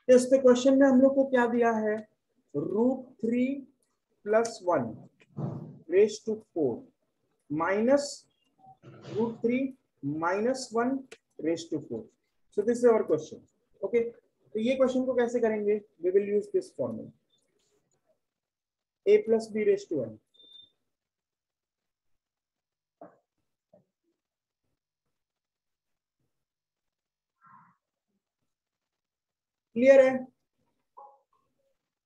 तो इस पे क्वेश्चन में हम लोग को क्या दिया है, √3 + 1 raise to 4 minus √3 - 1 raise to 4. So this is our question. Okay, तो ये क्वेश्चन को कैसे करेंगे, we will use this formula a + b raise to n. Clear है?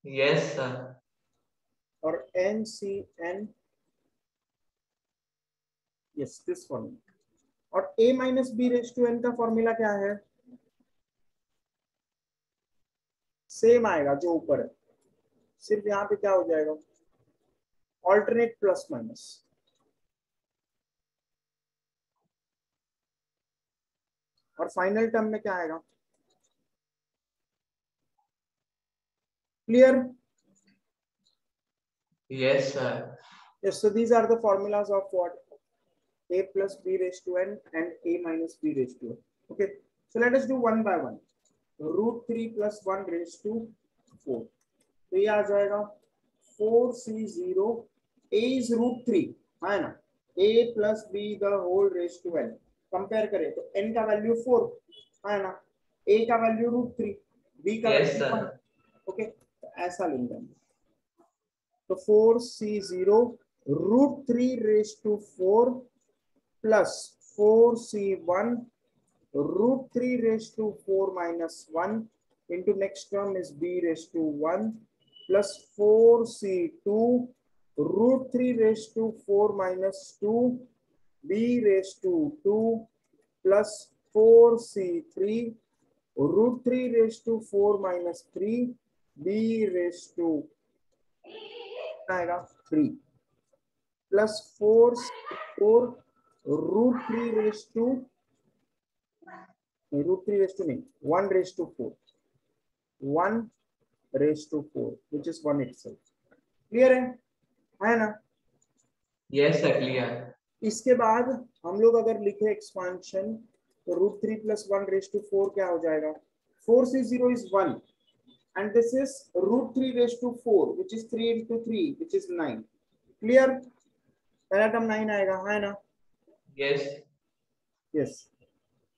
Yes sir. और NCN, यस दिस फॉर्मूला. और a - b raise to n का formula क्या है, सेम आएगा जो ऊपर है, सिर्फ यहाँ पे क्या हो जाएगा, ऑल्टरनेट प्लस माइनस. और फाइनल टर्म में क्या आएगा, clear? Yes sir. Yes, so these are the formulas of what, a + b raised to n and a - b raised to n. Okay, so let us do one by one. √3 + 1 raised to 4. तो ये आ जाएगा 4c0. a is √3 है ना, a + b the whole raised to n. Compare करें तो n का value 4 है ना, a का वैल्यू √3, b का यस वैल्यू सर. 1. ओके, तो ऐसा लेंगे. तो 4c0 √3 raised to 4 plus 4c1 √3 raised to 4 minus 1 into next term is b raised to 1 plus 4c2 √3 raised to 4 minus 2 b raised to 2 plus 4c3 √3 raised to 4 minus 3 b raised to आएगा 3 plus 4 √3 raise to नहीं 1 raise to 4 1 raise to 4 which is 1 itself. Clear है ना? Yes sir clear. इसके बाद हम लोग अगर लिखे एक्सपांशन तो √3 + 1 रेज टू 4 क्या हो जाएगा, 4c0 is 1 and this is √3 raised to 4 which is 3 into 3 which is 9. Clear? पहला टर्म 9 आएगा है ना? यस. यस.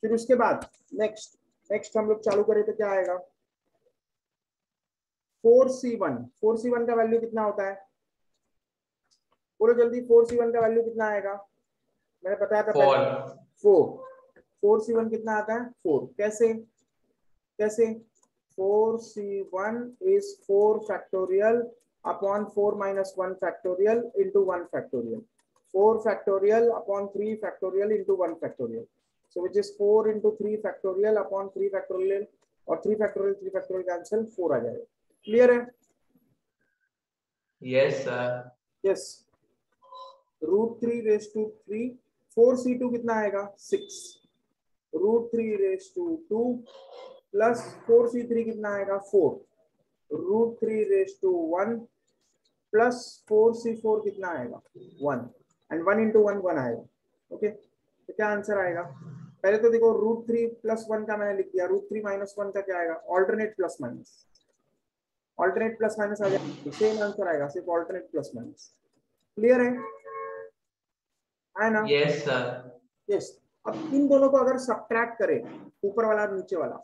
फिर उसके बाद नेक्स्ट हम लोग चालू करें तो क्या आएगा, 4c1 का वैल्यू कितना होता है, बोलो जल्दी, 4c1 का वैल्यू कितना आएगा, मैंने बताया था पहले 4c1 कितना आता है 4. कैसे 4c1 is 4 factorial upon 4 minus 1 factorial into 1 factorial, 4 factorial upon 3 factorial into 1 factorial, so which is 4 into 3 factorial upon 3 factorial और 3 factorial कैंसिल 4 आ जाएगा. क्लियर है? Yes sir. Yes. √3 raised to 3 4c2 कितना आएगा 6 √3 raised to 2 प्लस 4c3 कितना आएगा 4 √3 raised to 1 plus 4c4 कितना आएगा 1 and 1 into 1 1 आएगा. ओके, तो क्या आंसर आएगा, पहले तो देखो √3 + 1 का मैंने लिख दिया, √3 - 1 का क्या आएगा, ऑल्टरनेट प्लस माइनस आ जाएगा, सेम आंसर आएगा, सिर्फ ऑल्टरनेट प्लस माइनस. क्लियर है ना? Yes sir. यस. अब इन दोनों को अगर सब्ट्रैक्ट करें, ऊपर वाला और नीचे वाला,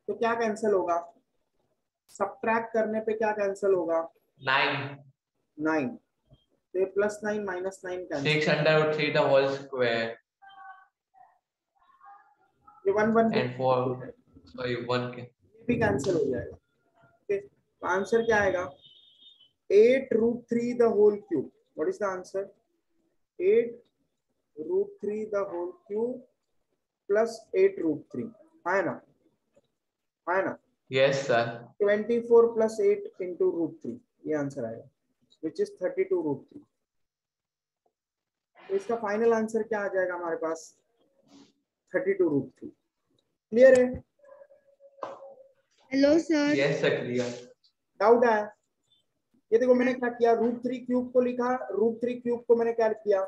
तो क्या कैंसिल होगा, सब्ट्रैक्ट करने पे क्या कैंसिल होगा, 9. तो ये +9 -9 कैंसिल, 603 the whole square ये 1 1 and 4 sorry 1 के भी कैंसिल हो जाएगा. ओके, तो आंसर क्या आएगा, 8 √3 the whole cube. What is the answer, 8 √3 the whole cube plus 8 √3 है ना. Yes sir. 24 + 8 into √3, ये आंसर आएगा which is 32 √3. तो इसका फाइनल आंसर क्या आ जाएगा हमारे पास, 32 √3. क्लियर है? Hello sir. Yes sir clear. Doubt है? ये देखो मैंने क्या किया, √3 क्यूब को लिखा, √3 क्यूब को मैंने क्या किया,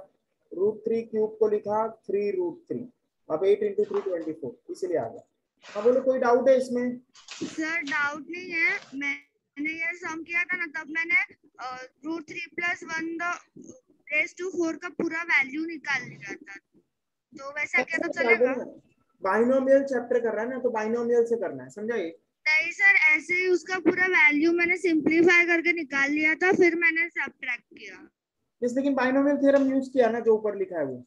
√3 क्यूब को लिखा 3 √3. अब 8 into 3 24, इसलिए आ गया. हाँ बोलो, कोई डाउट है इसमें? सर डाउट नहीं है, मैंने ये सम किया था ना, तब मैंने √3+1 का पूरा वैल्यू निकाल लिया था, तो वैसा किया तो चलेगा? बाइनोमियल चैप्टर कर रहा है ना, तो बाइनोमियल से करना है, समझा? ये नहीं सर, ऐसे ही उसका पूरा वैल्यू मैंने सिंपलीफाई करके निकाल लिया था, फिर मैंने सब्ट्रैक्ट किया। लेकिन बाइनोमियल थ्योरम यूज किया ना, जो ऊपर लिखा है वो।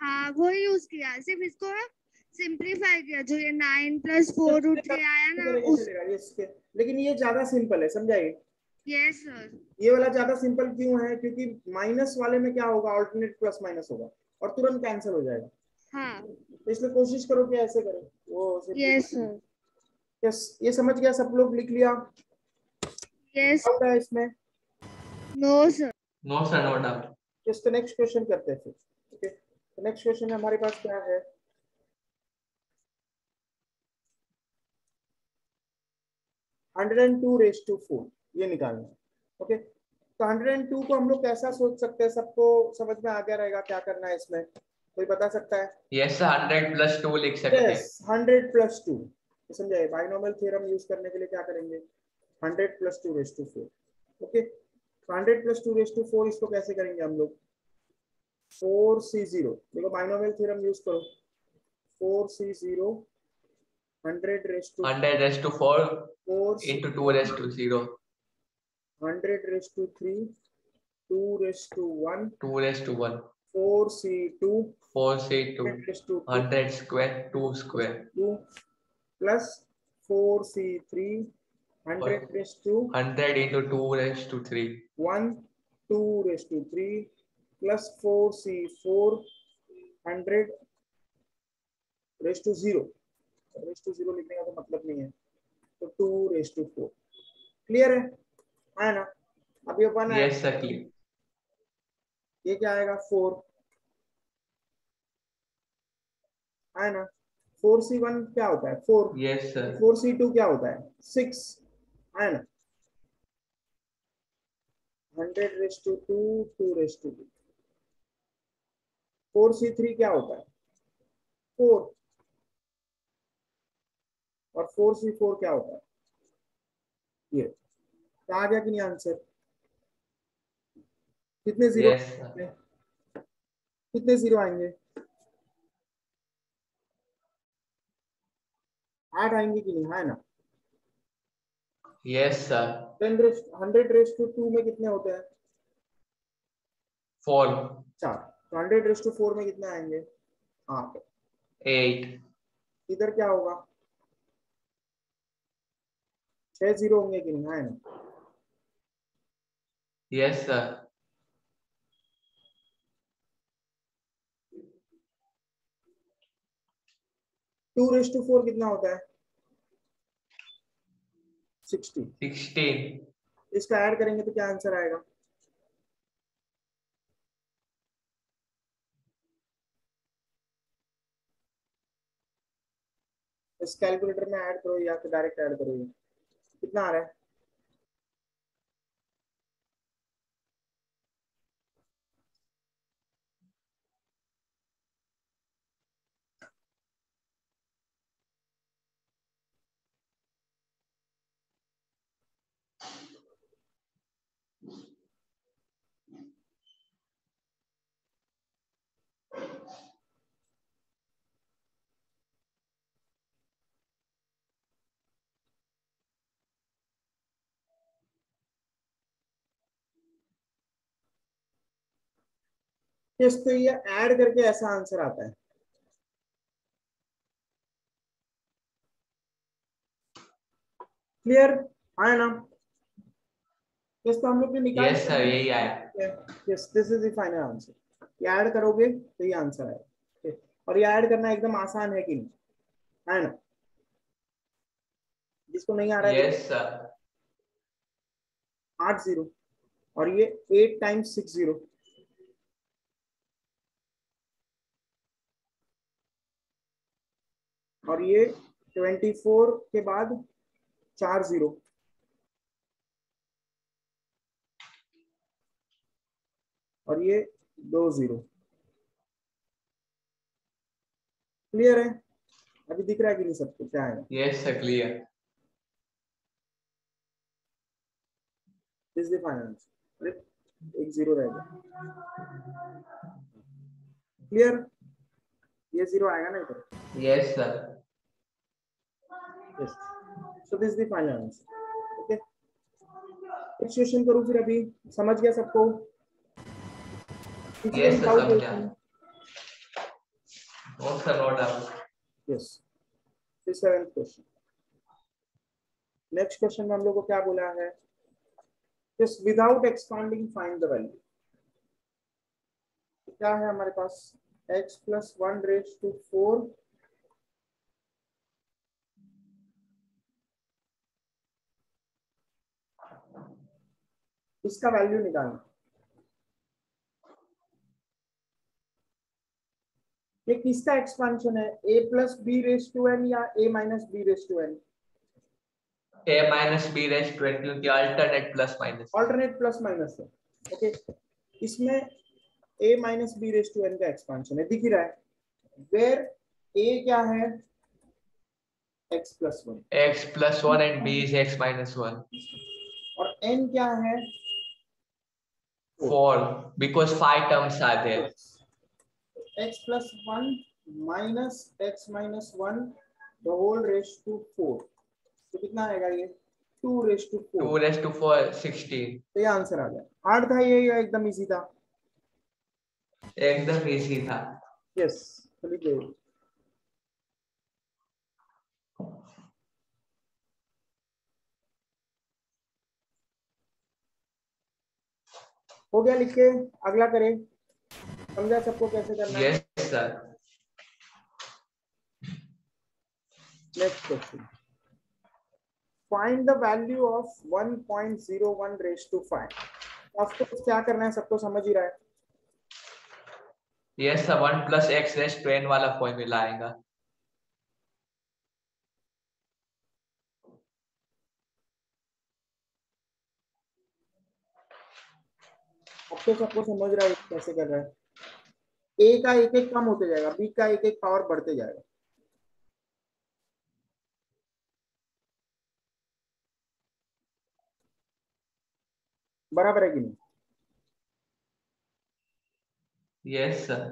हाँ वो यूज किया, सिर्फ इसको सिंपलीफाई किया, जो ये 9+4√3 आया ना उस। चलेगा ये इसके, लेकिन ये ज्यादा सिंपल है, समझाइए? Yes sir. ये वाला ज्यादा सिंपल क्यों है? क्योंकि माइनस वाले में क्या होगा, ऑल्टरनेट प्लस माइनस होगा और तुरंत कैंसिल हो जाएगा। हाँ तो इसलिए कोशिश करो कि ऐसे करो वो। Yes sir. यस, ये समझ गया सब लोग? लिख लिया? यस। डाउट है इसमें? No sir. No sir, no doubt. Just next question करते हैं फिर। ओके, तो नेक्स्ट क्वेश्चन में हमारे पास क्या है? 102⁴ ये निकालना है। ओके, तो 102 को हम लोग कैसा सोच सकते हैं? सबको समझ में आ गया रहेगा क्या करना है इसमें? कोई बता सकता है? यस सर, 100+2 लिख सकते हैं। यस, 100+2 समझाइए। बाइनोमियल थ्योरम यूज करने के लिए क्या करेंगे? 100+2⁴। ओके, 100+2⁴ इसको कैसे करेंगे हम लोग? 4C0, देखो बाइनोमियल थ्योरम यूज करो। 4C0 100⁴ 100⁴ 4C into 2⁵. 100⁵ 2⁵1 2⁵1. 4C2 4C2. 100⁵2 100 square, 2 square. 2 plus 4C3 100⁵ 100 into 2⁵3. 1 2⁵3 plus 4C4 100⁵0। 0 लिखने का तो मतलब नहीं है, तो 2⁴। क्लियर है ना? अभी अपन Yes sir, clear. ये क्या आएगा? 4 है ना? 4C1 क्या होता है? 4। Yes sir. 4C2 क्या होता है? 6 है ना? 100⁵2 2⁵2। 4C3 क्या होता है? 4। और 4C4 क्या होता है? ये क्या आ गया कि नहीं आंसर? कितने जीरो? Yes sir. कितने जीरो आएंगे? 8 आएंगे कि नहीं? है ना? Yes sir. 100⁵2 में कितने होते हैं? 4. 4। तो 100⁵4 में कितने आएंगे? 8। 8. इधर क्या होगा? 6 जीरो होंगे कि नहीं? है ना? Yes sir. 2⁵4 कितना होता है? 60। 16. इसका ऐड करेंगे तो क्या आंसर आएगा? इस कैलकुलेटर में ऐड करो या फिर डायरेक्ट ऐड करो। कितना आ रहा है? यस, तो ये ऐड करके ऐसा आंसर आता है। क्लियर है ना? यस, तो हम लोग ने निकाल Yes sir, यही आया. Yes, this is the final answer. ये ऐड करोगे तो ये आंसर आएगा। Okay? और ये ऐड करना एकदम आसान है कि नहीं? है ना? जिसको नहीं आ रहा है, Yes sir. 8 जीरो और ये 8 टाइम्स 6 जीरो, और ये 24 के बाद 4 जीरो, और ये 2 जीरो। क्लियर है? अभी दिख रहा है कि नहीं सबको क्या आएगा? Yes, sir. Clear. This the final answer. अरे एक जीरो रह गया। क्लियर? ये जीरो आएगा ना इधर। Yes, sir. Yes, so this the final answer. Okay, question करूं फिर? अभी समझ गया सबको? Yes, sir. डाउट है समझा. इसमें? No, sir. No doubt. Yes, फिर सेवेंथ क्वेश्चन। नेक्स्ट क्वेश्चन में हम लोग को क्या बोला है? Just without expanding find the value. क्या है हमारे पास? x प्लस 1 रेज टू 4 इसका वैल्यू निकालना। ये किसका एक्सपांशन है? a plus B raise to n या a minus B raise to n? A minus B raised to n क्योंकि alternate plus minus. Alternate plus minus है। ओके, इसमें a minus B raise to n का expansion है, दिख ही रहा है। Where a क्या है? x plus 1 X plus 1 and B is X minus 1. और n क्या है? 4 because 5 terms are there. x plus 1 minus x minus 1 the whole raise to 4, तो कितना आएगा ये? 2 रेज टू 4। 2 raised to 4 16. तो ये आंसर आ गया। हार्ड था ये या एकदम इजी था? एकदम इजी था. यस, चलिए गए। हो गया, लिख के अगला करें। समझा सबको कैसे करना है? Yes, sir. Next question, find the value of 1.01 raise to 5। आपको क्या करना है? सबको समझ ही रहा है? Yes, sir. 1 plus X raised to n वाला फॉर्मूला आएगा. अब तो सबको समझ रहा है कैसे कर रहा है। ए का एक एक कम होते जाएगा, बी का एक एक पावर बढ़ते जाएगा। बराबर है कि नहीं? Yes, sir.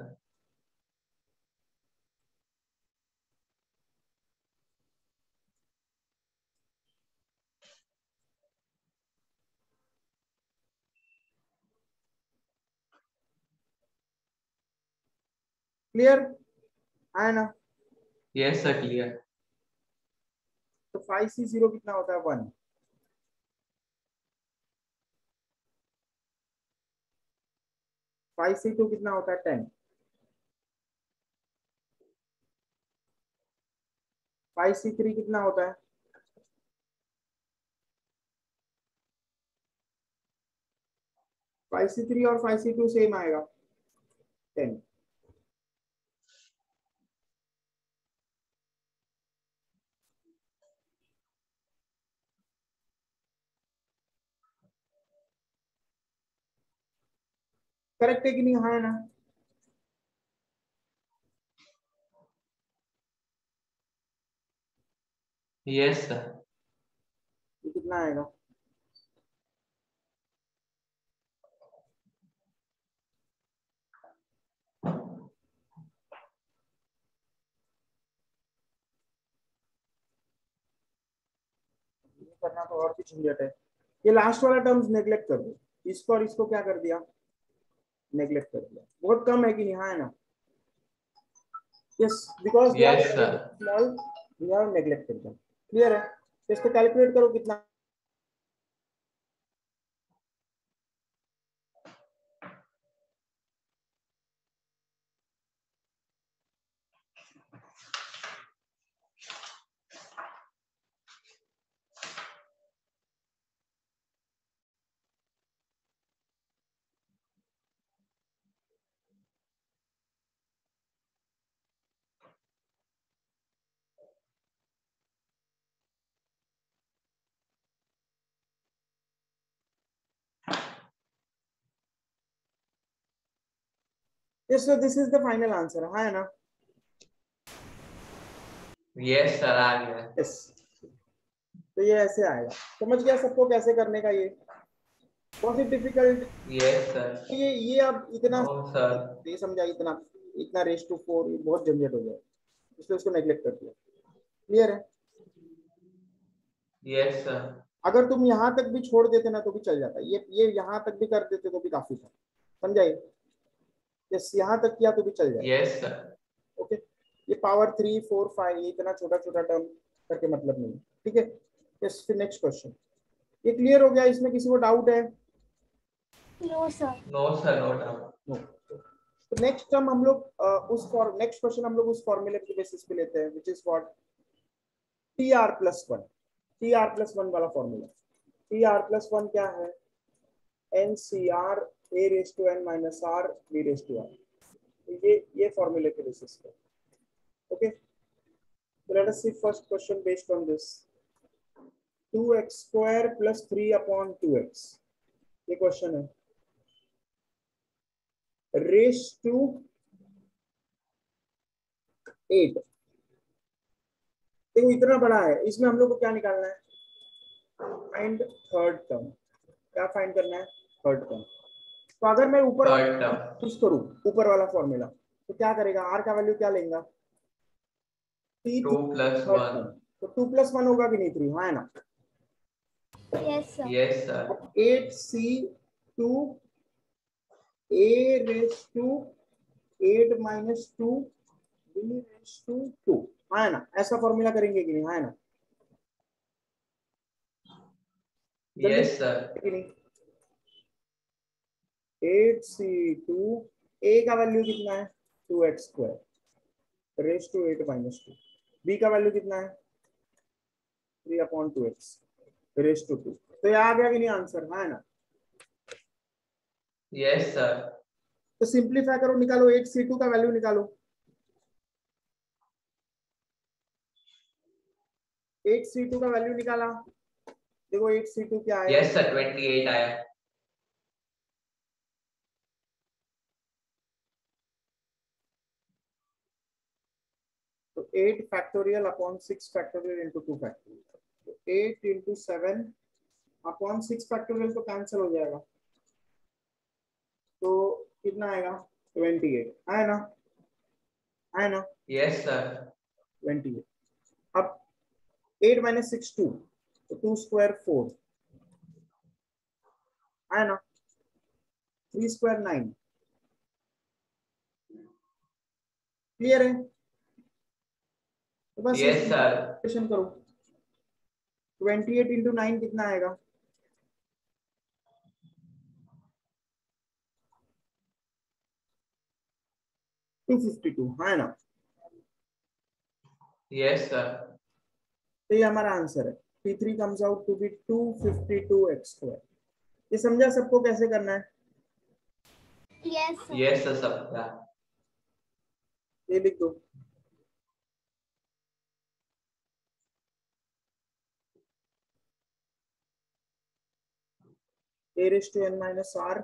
क्लियर है ना? Yes, sir. Clear. तो 5c0 कितना होता है? 1। 5c2 कितना होता है? 10। 5c3 कितना होता है? 5c3 और 5c2 सेम आएगा, 10। करेक्ट है कि नहीं? हाँ है ना? Yes, sir. ये कितना आएगा? ये करना तो और भी झंझट है। ये लास्ट वाला टर्म्स नेग्लेक्ट कर दो, इसको और इसको क्या कर दिया? नेग्लेक्ट कर दिया। बहुत कम है कि नहीं? हाँ है ना? Yes, because they are Yes, sir. Small, we have neglected them. Clear है? तो इसको कैलकुलेट करो कितना। Yes, so this is the final answer. हाँ है ना? यस सर आ गया। यस, तो ये ऐसे आएगा। समझ गया सबको कैसे करने का? ये बहुत ही डिफिकल्ट। Yes sir. ये अब इतना नो सर। ये समझा, इतना इतना रेस टू 4 बहुत झंझट हो जाए, इसलिए उसको नेग्लेक्ट कर दिया। क्लियर है? Yes sir. अगर तुम यहाँ तक भी छोड़ देते ना तो भी चल जाता, ये यहाँ तक भी कर देते तो भी काफी था। समझाइए? यस, यहाँ तक किया तो भी चल जाए। Yes sir. ओके, ये पावर 3 4 5 ये इतना छोटा छोटा टर्म करके मतलब नहीं। ठीक है, यस। फिर नेक्स्ट क्वेश्चन, ये क्लियर हो गया? इसमें किसी को डाउट है? No sir. No sir, no doubt. No. तो नेक्स्ट टर्म हम लोग नेक्स्ट क्वेश्चन हम लोग उस फॉर्मूले के बेसिस पे लेते हैं, which is what TR+1। TR+1 वाला फॉर्मूला। TR+1 क्या है? NCR A⁻n−r B⁻r। ये फॉर्मूले के बेसिस पे। Okay, so let us see first question based on this। 2x² + 3/2x, ये क्वेश्चन है। रेस टू 8, देखो इतना बड़ा है, इसमें हम लोग को क्या निकालना है? Find third term. क्या फाइंड करना है? Third term. तो अगर मैं ऊपर थर्ड टर्म। यूज करूं, ऊपर वाला फॉर्मूला, तो क्या करेगा? r का वैल्यू क्या लेगा? 2 + 1। तो 2+1 होगा कि नहीं? 3, हाँ है ना? Yes sir. Yes sir. 8c2 A⁻2 B⁻2, हाँ है ना? ऐसा फॉर्मूला करेंगे कि नहीं? हाँ है ना? जल्दी यस सर। कि नहीं? 8c2 A का वैल्यू कितना है? 2x² raise to 8-2। B का वैल्यू कितना है? 3/2x race to 2। तो ये आ गया कि नहीं आंसर? हाँ है ना? Yes sir. तो सिंप्लीफाई करो, निकालो 8c2 का वैल्यू निकालो। 8c2 का वैल्यू निकाला, देखो 8c2 क्या आएगा? यस सर, 28 आया। तो 8 factorial upon 6 factorial into 2 factorial. तो 8 इंटू 7 अपॉन 6 फैक्टोरियल तो कैंसिल हो जाएगा, तो कितना आएगा? 28, है ना? है ना? Yes sir. 28। अब 8 - 6 2, तो 2² 4, है ना? 3² 9। क्लियर है? तो बस ये यस सर। सिंपलीफिकेशन करो। 28 इंटू 9 कितना आएगा? 252, है ना? Yes sir. तो ये हमारा आंसर है। P3 comes out to be 252x²। ये समझा सबको कैसे करना है? Yes sir. यस सर, सबका। ये लिख दो। A⁻n−r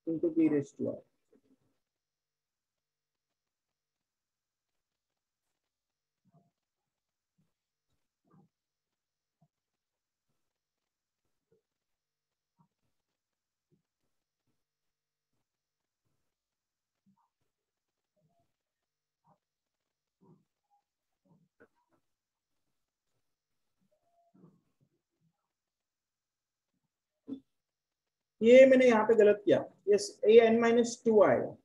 into B⁻r। ये मैंने यहाँ पे गलत किया। यस, an-2 आएगा,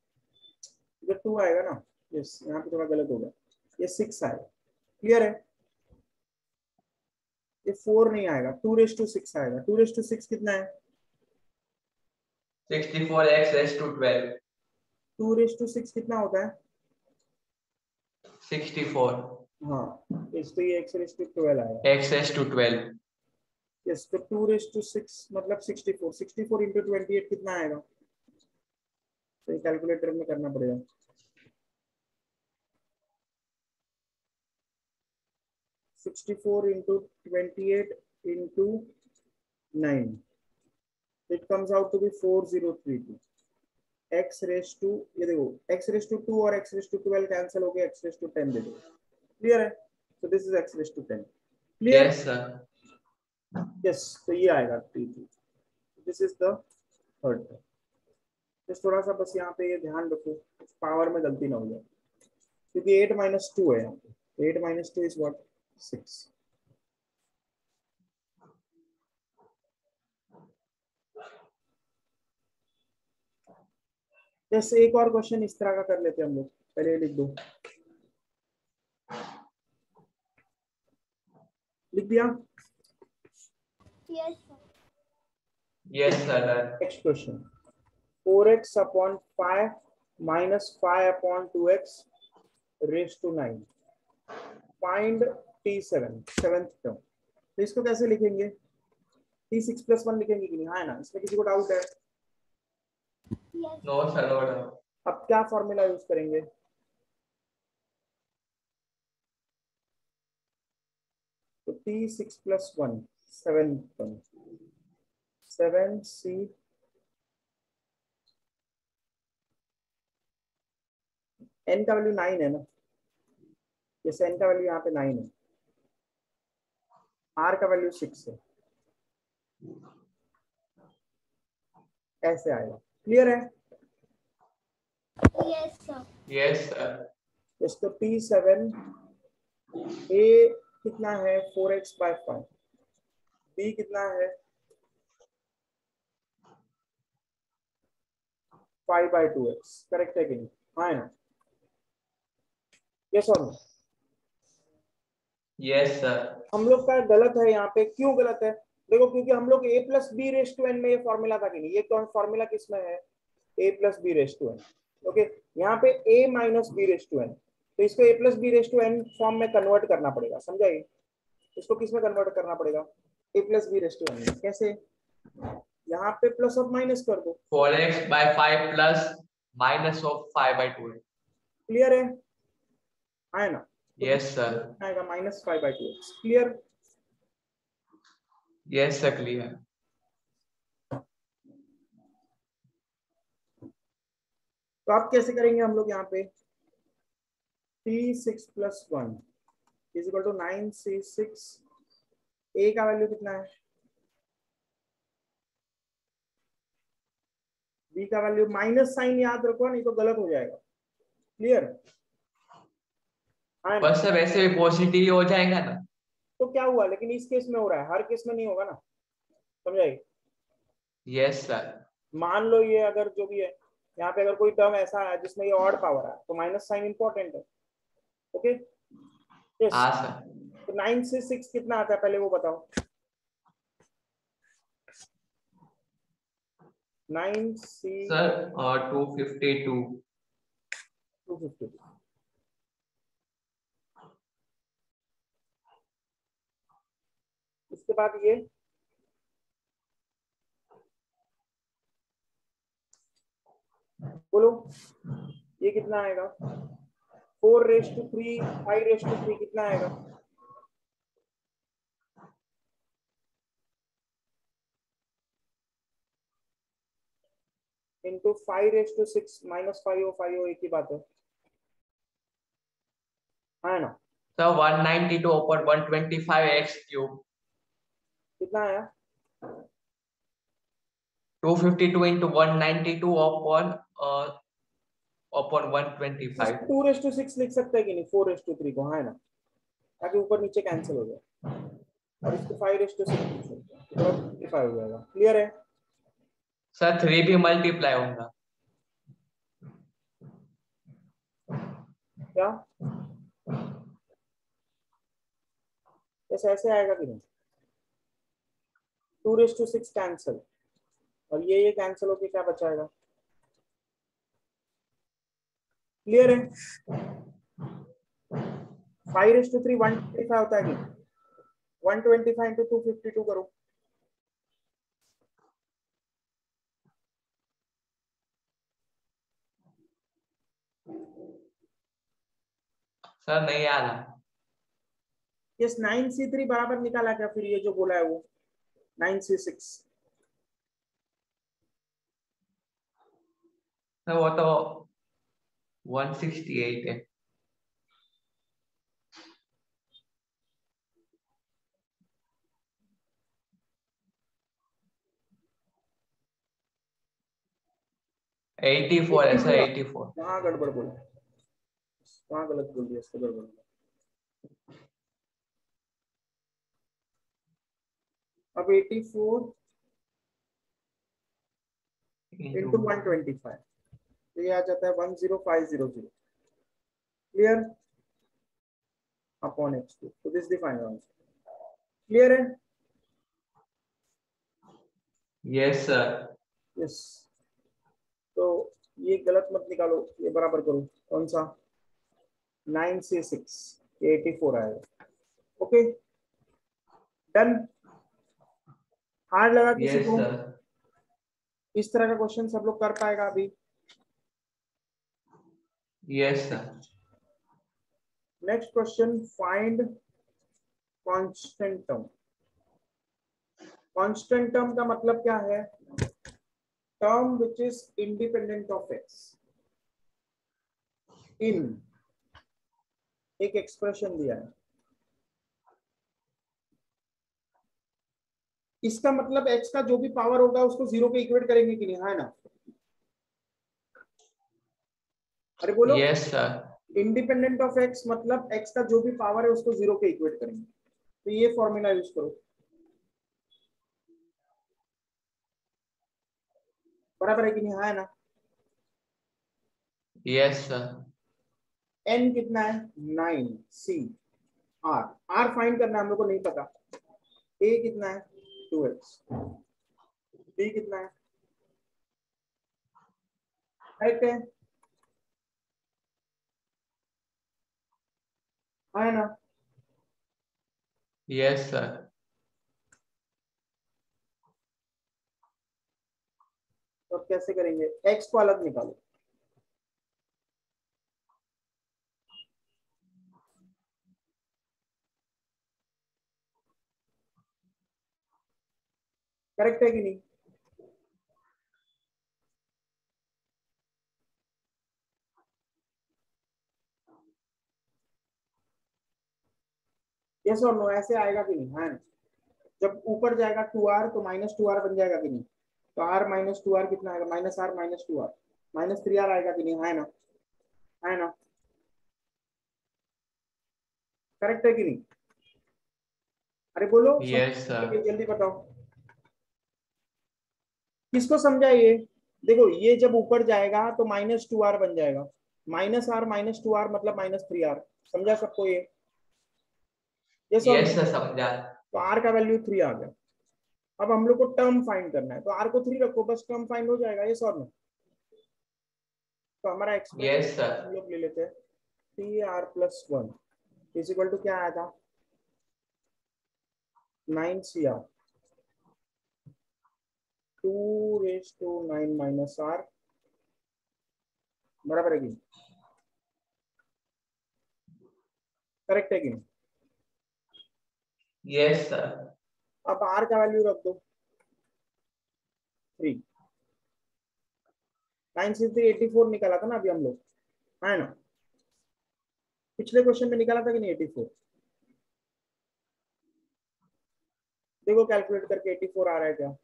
इधर 2 आएगा ना। यस, यहाँ पे थोड़ा गलत होगा, ये 6 आएगा। क्लियर है? ये 4 नहीं आएगा, 2⁻6 आएगा। 2⁻6 कितना है? 64x⁻12। 2⁻6 कितना होता है? 64 हाँ, इस तो ये x⁻12 आएगा। x⁻12। यस, तो 2⁻6 मतलब 64। 64 इंटू 28 कितना आएगा? तो ये कैलकुलेटर में करना पड़ेगा। 64 into 28 into 9, it comes out to be 4032। x⁻2, ये देखो x⁻2 और x⁻12 कैंसिल हो गया, x⁻10 दे दो। क्लियर है? so this is x raised to 10. clear? Yes, sir. yes, तो ये आएगा 3. this is the third term. just थोड़ा सा बस यहाँ पे ये ध्यान रखो, पावर में गलती ना हो जाए, क्योंकि 8 minus 2 है यहाँ पे. 8 minus 2 is what? 6. जैसे एक और क्वेश्चन इस तरह का कर लेते हैं हम लोग. पहले लिख दो. लिख दिया? Yes, sir. Yes, sir. Next question. 4x upon 5 minus 5 upon 2x raised to 9. Find t7, seventh term. तो इसको कैसे लिखेंगे? t6 plus 1 लिखेंगे कि नहीं? हाँ ना, इसमें किसी को डाउट है? Yes. No, sir. No, no. अब क्या फॉर्मूला यूज करेंगे? तो t6 plus 1 7 term. 7c n का वैल्यू 9 है ना? जैसे n का वैल्यू यहाँ पे 9 है, r का वैल्यू 6 है, ऐसे आएगा. क्लियर है? Yes, sir. Yes, sir. इसको t7 a कितना है? 4x by 5. b कितना है? 5 by 2x. करेक्ट है कि नहीं? हाँ ना? यस और नो? Yes, sir. हम लोग का गलत है यहाँ पे. क्यों गलत है? देखो, क्योंकि हम लोग a plus b raised to n में ये फॉर्मूला था कि नहीं? ये कौन फॉर्मूला किसमें है? a plus b raised to n. Okay, यहाँ पे a minus b raised to n, तो इसको a plus b raised to n form में कन्वर्ट करना पड़ेगा. समझाइए, इसको किस में कन्वर्ट करना पड़ेगा? a plus b raised to n. कैसे? यहाँ पे प्लस और माइनस कर दो. 4x by 5 plus minus of 5 by 2. Clear है? है ना? Yes, sir. आएगा -5 by 2x. Clear? Yes, sir. Clear. तो आप कैसे करेंगे हम लोग यहाँ पे? t6 plus 1 is equal to 9c6. a का वैल्यू कितना है? b का वैल्यू, माइनस साइन याद रखो, नहीं तो गलत हो जाएगा. क्लियर? हाँ ना? बस सर वैसे भी पॉजिटिव ही हो जाएगा ना. तो क्या हुआ? लेकिन इस केस में हो रहा है, हर केस में नहीं होगा ना. समझाइए. Yes, sir. मान लो ये अगर जो भी है यहाँ पे, अगर कोई टर्म ऐसा है जिसमें ये ऑड पावर है, तो माइनस साइन इंपॉर्टेंट है. Okay, yes. हाँ सर. तो 9 से 6 कितना आता है पहले वो बताओ. 9c sir 252. 250. इसके बाद ये बोलो, ये कितना आएगा? 4 raised to 3, 5 raised to 3 कितना आएगा? इंटू 5 raised to 6 माइनस 5 हो, एक ही बात है. है ना? Sir 192 upon 125 x cube. कितना आया? 252 into 192 upon 125. 2 raised to 6 लिख सकते हैं कि नहीं? 4 raised to 3 को, है ना? ताकि ऊपर नीचे कैंसिल हो जाए. और इसको 5 raised to 6 लिख सकते हैं, तो 55 हो जाएगा. क्लियर है? सर 3 भी मल्टीप्लाई होगा. क्या ऐसे आएगा कि नहीं? 2 raised to 6 कैंसिल, और ये कैंसिल होके क्या बचाएगा? क्लियर है? 5 raised to 3 125 होता है कि 125 into 252 करो. सर नहीं आ रहा. यस, 9c3 बराबर निकाला क्या फिर? ये जो बोला है वो 9c6. सर वो तो 168 है. 84 है सर, 84। कहाँ गड़बड़ बोला, कहाँ गलत बोल दिया, इसको गड़बड़। अब 84 इंटू 125, तो ये आ जाता है 10500, क्लियर, अपॉन x2, तो this the final answer, clear है? Yes sir. यस, तो ये गलत मत निकालो, ये बराबर करो, कौन सा, 9 से 6, ये 84 आएगा, ओके डन। हार्ड लगा किसी यस को? सर। इस तरह का क्वेश्चन सब लोग कर पाएगा अभी? Yes sir. Next question, find constant term. Constant term का मतलब क्या है? Term which is independent of x in, एक एक्सप्रेशन दिया है, इसका मतलब एक्स का जो भी पावर होगा उसको जीरो के इक्वेट करेंगे कि नहीं, है ना? अरे बोलो, yes sir. Independent of x मतलब एक्स का जो भी पावर है उसको जीरो के इक्वेट करेंगे, तो ये फॉर्मूला यूज करो, बराबर है कि नहीं, है ना? Yes sir. एन कितना है, 9, सी आर, आर फाइंड करना है हम लोग को, नहीं पता। ए कितना है, 2x, बी कितना है, राइट है ना? Yes sir. तो अब कैसे करेंगे, एक्स को अलग निकालो, करेक्ट है कि नहीं? यस और नो, ऐसे आएगा कि नहीं, है ना? जब ऊपर जाएगा 2r तो -2r बन जाएगा कि नहीं, तो r -2r कितना आएगा, -r -2r, -3r आएगा कि नहीं, है ना? है ना? करेक्ट है कि नहीं? अरे बोलो, यस सर। जल्दी बताओ, किसको समझा ये? देखो ये जब ऊपर जाएगा तो -2r बन जाएगा, -r -2r मतलब -3r, समझा सबको ये? यस और यस नो? सर समझा। तो r का वैल्यू 3 आ गया। अब हम लोग को टर्म फाइंड करना है, तो r को 3 रखो, बस टर्म फाइंड हो जाएगा, यस और नो? तो हमारा एक्सप्रेशन यस सर। हम लोग ले लेते हैं, 3r+1 इज इक्वल टू क्या आया था, 9cr, 2⁻9 -r, बराबर है कि नहीं? करेक्ट है कि नहीं? Yes sir. अब r का वैल्यू रख दो 3, 9 से 3 84 निकाला था ना अभी हम लोग, है ना? पिछले क्वेश्चन में निकाला था कि नहीं 84? देखो कैलकुलेट करके 84 आ रहा है क्या?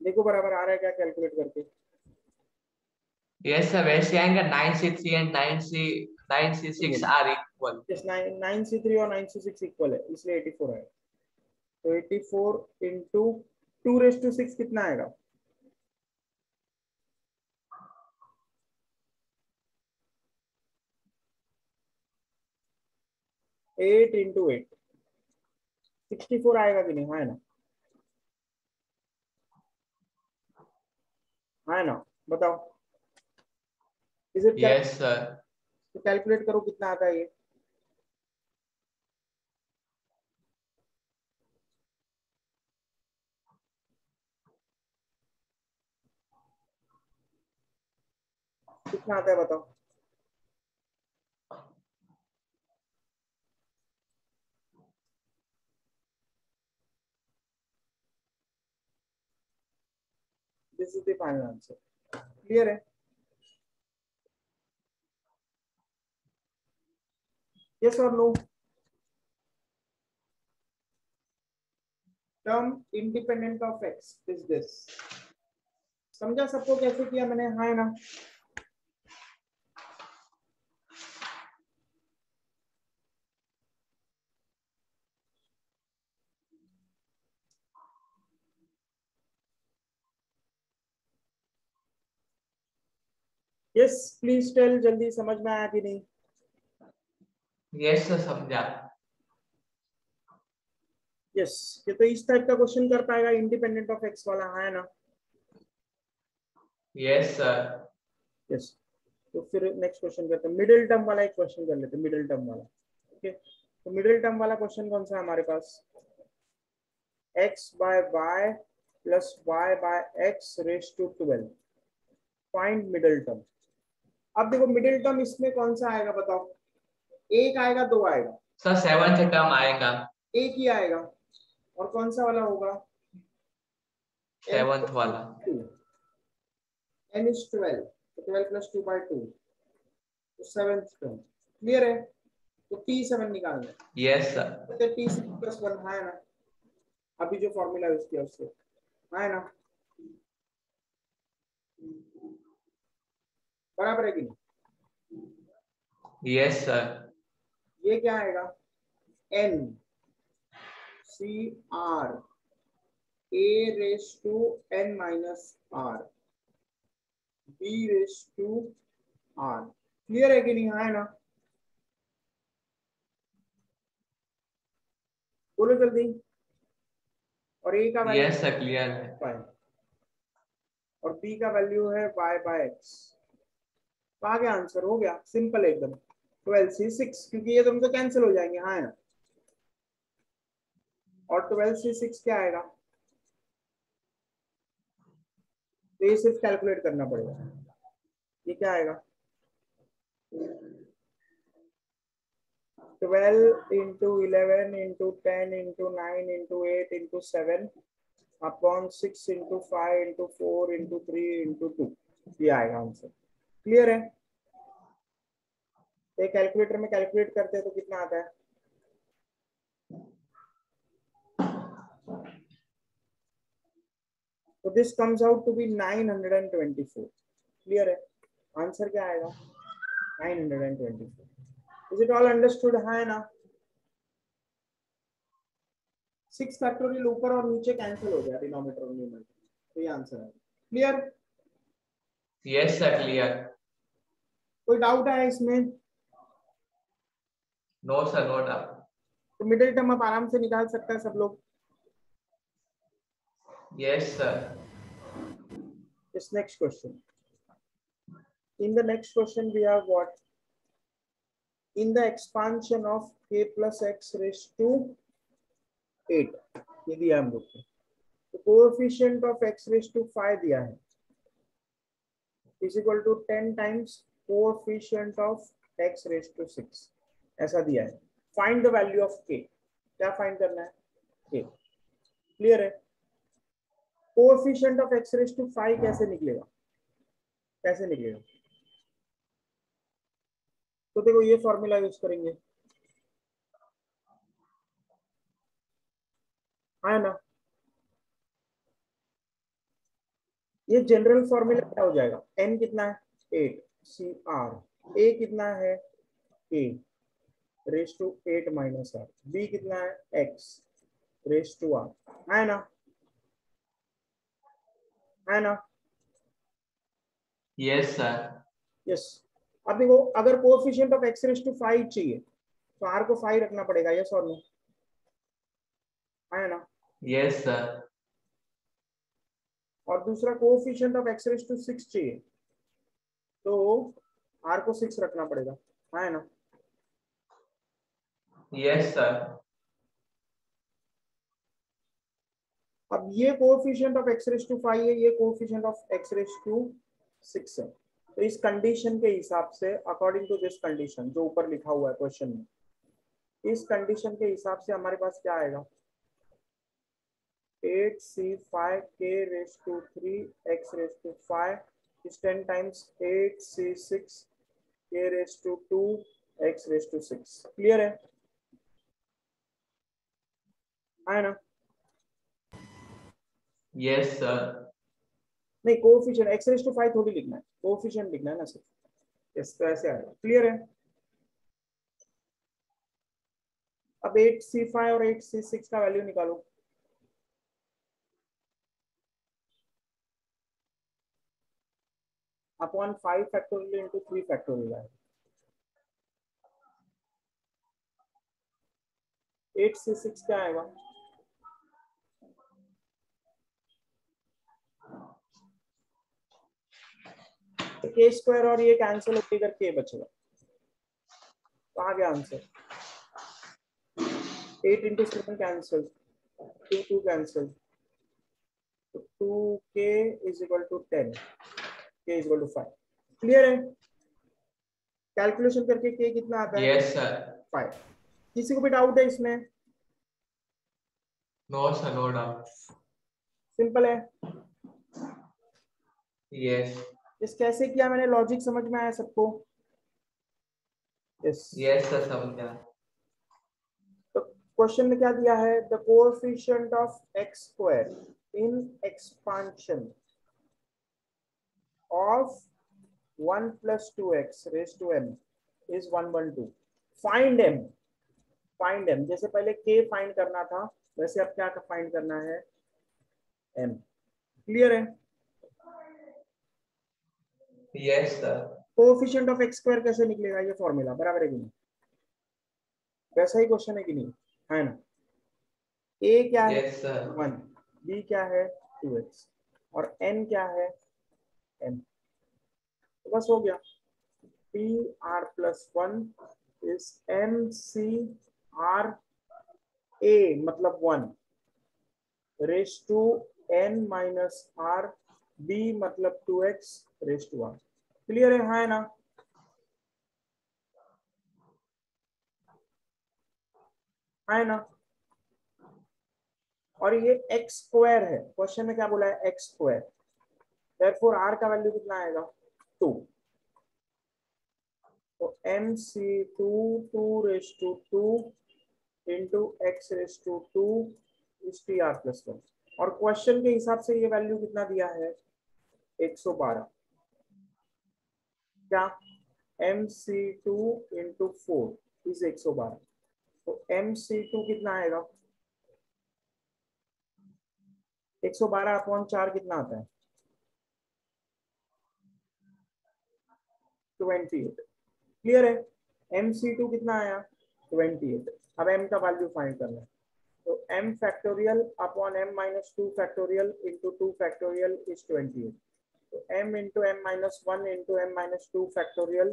देखो बराबर आ रहा है क्या कैलकुलेट करके? यस सर, वैसे आएंगे 9C3 and 9C6 are equal. Just 9c3 और 9c6 इक्वल है, इसलिए 84 है। तो 84 इंटू 2⁻6 कितना आएगा, 8 इंटू 8, 64 आएगा कि नहीं, है ना? है ना? बताओ, is it correct? Yes sir. तो कैलकुलेट करो कितना आता है ये, कितना आता है बताओ? This is the final answer, clear है? यस और no? Term independent of X is this. समझा सबको कैसे किया मैंने? हाँ ना? यस प्लीज टेल, जल्दी समझ में आया कि नहीं? यस सर समझा। यस ये तो इस टाइप का क्वेश्चन कर पाएगा इंडिपेंडेंट ऑफ एक्स वाला, है ना? Yes sir. यस तो फिर नेक्स्ट क्वेश्चन करते हैं, मिडिल टर्म वाला एक क्वेश्चन कर लेते हैं, मिडिल टर्म वाला। ओके तो मिडिल टर्म वाला क्वेश्चन कौन सा है हमारे पास? x by y plus y by x raise to 12, find middle term. अब देखो मिडिल टर्म इसमें कौन सा आएगा बताओ? एक आएगा, दो आएगा? सर 7th टर्म आएगा। एक ही आएगा। और कौन सा वाला होगा? 7th वाला। n is 12, तो 12 प्लस 2 बाय 2, तो 7th टर्म। क्लियर है? तो t7 निकालना है। Yes sir. तो t7 प्लस 1 है ना, अभी जो फॉर्मूला यूज किया उससे, है ना? बराबर है कि नहीं? Yes sir. ये क्या आएगा? n c r a raise to n minus r b raise to r। Clear है कि नहीं? है ना? बोलो जल्दी। और a का वैल्यू यस सर क्लियर है। y और b का वैल्यू है y बाय x। तो आ गया आंसर, हो गया सिंपल एकदम। 12c6, क्योंकि ये तुमसे कैंसिल हो जाएंगे, हाँ ना? और 12c6 क्या आएगा? तो ये सिर्फ कैलकुलेट करना पड़ेगा। ये क्या आएगा? 12 into 11 into 10 into 9 into 8 into 7 upon 6 into 5 into 4 into 3 into 2, ये आएगा आंसर। क्लियर है? तो कैलकुलेटर में कैलकुलेट करते हैं तो कितना आता है? तो this comes out to be 924। Clear है? आंसर क्या आएगा? 924। Is it all understood? है ना? 6 फैक्टोरियल ऊपर और नीचे कैंसिल हो गया, डिनोमिनेटर और न्यूमरेटर, तो ये आंसर है। क्लियर? Yes sir clear. कोई डाउट है इसमें? No sir no doubt. तो मिडिल टर्म आप आराम से निकाल सकता है सब लोग। Yes sir. This next question. In the next question we have what? In the expansion of k plus x raised to 8, ये दिया हम लोग को। तो coefficient of x raised to 5 दिया है, is equal to 10 times coefficient of x raised to 6, ऐसा दिया है। Find the value of k। क्या फाइंड करना है? k। क्लियर है? Coefficient of x raised to 5 कैसे निकलेगा? कैसे निकलेगा? तो देखो ये फॉर्मूला यूज करेंगे, है ना? ये जनरल फॉर्मूला क्या हो जाएगा? n कितना है? 8 सी आर, a कितना है? a raise to 8 minus r, b कितना है? x रेस टू r, है ना? है ना? Yes sir. यस। अब देखो अगर coefficient of x raise to 5 चाहिए तो r को 5 रखना पड़ेगा, यस और नो? है ना? Yes sir. और दूसरा coefficient of x raise to 6 चाहिए तो r को 6 रखना पड़ेगा, है ना? Yes sir. अब ये coefficient of x raise to 5 है, ये coefficient of x raise to 6 है। तो इस कंडीशन के हिसाब से, अकॉर्डिंग टू दिस कंडीशन जो ऊपर लिखा हुआ है क्वेश्चन में, इस कंडीशन के हिसाब से हमारे पास क्या आएगा? 8c5 k raise to 3 x raise to 5 is 10 times 8c6 k raise to 2 x raise to 6। Clear है? ना? Yes, sir. नहीं, कोएफिशिएंट x रेज टू 5 थोड़ी लिखना है, कोएफिशिएंट लिखना है ना सिर्फ। यस, तो ऐसे आएगा। क्लियर है? अब 8c5 और 8c6 का वैल्यू निकालो। अपॉन 5 फैक्टोरियल इंटू 3 फैक्टोरियल है। 8c6 क्या आएगा? के स्क्वायर और ये कैंसिल होकर इधर के बचेगा। तो आ गया आंसर। 8 इंटू 7 कैंसिल, 2 कैंसिल, तो 2k is equal to 10, k is equal to 5। Clear है? कैलकुलेशन करके k कितना आता है? Yes, sir. 5। किसी को भी डाउट है इसमें? No, sir. No doubt. Simple है। Yes. इस कैसे किया मैंने, लॉजिक समझ में आया सबको? यस। Yes, sir. समझा। तो क्वेश्चन में क्या दिया है? The coefficient of x square in expansion of 1 plus 2x raised to m is 112. Find m। Find m, जैसे पहले k फाइंड करना था वैसे अब क्या फाइंड करना है? m। क्लियर है? Yes, sir. Coefficient of x square कैसे निकलेगा? ये फॉर्मूला बराबर है कि नहीं? वैसा ही क्वेश्चन है कि नहीं? है ना? a क्या है? Yes, sir. 1, b क्या है? 2x, और n क्या है? m। तो बस हो गया। p r plus 1 is m c r a मतलब 1 raise to n minus r, b मतलब 2x race to r। Clear है? हाँ है ना? हाँ है ना? और ये x स्क्वायर है, क्वेश्चन में क्या बोला है? x square. देयरफॉर r का वैल्यू कितना आएगा? 2। तो mc2 2 raise to 2 into x raise to 2 is T R plus 1। और क्वेश्चन के हिसाब से ये वैल्यू कितना दिया है? 112। क्या? mc2 into 4 is 112। तो mc2 कितना आएगा? 112 अपॉन 4 कितना आता है? 28। क्लियर है? mc2 कितना आया? 28। अब m का वैल्यू फाइंड करना है। तो m factorial upon m minus 2 factorial into 2 factorial is 28। तो m into m minus 1 into m minus 2 factorial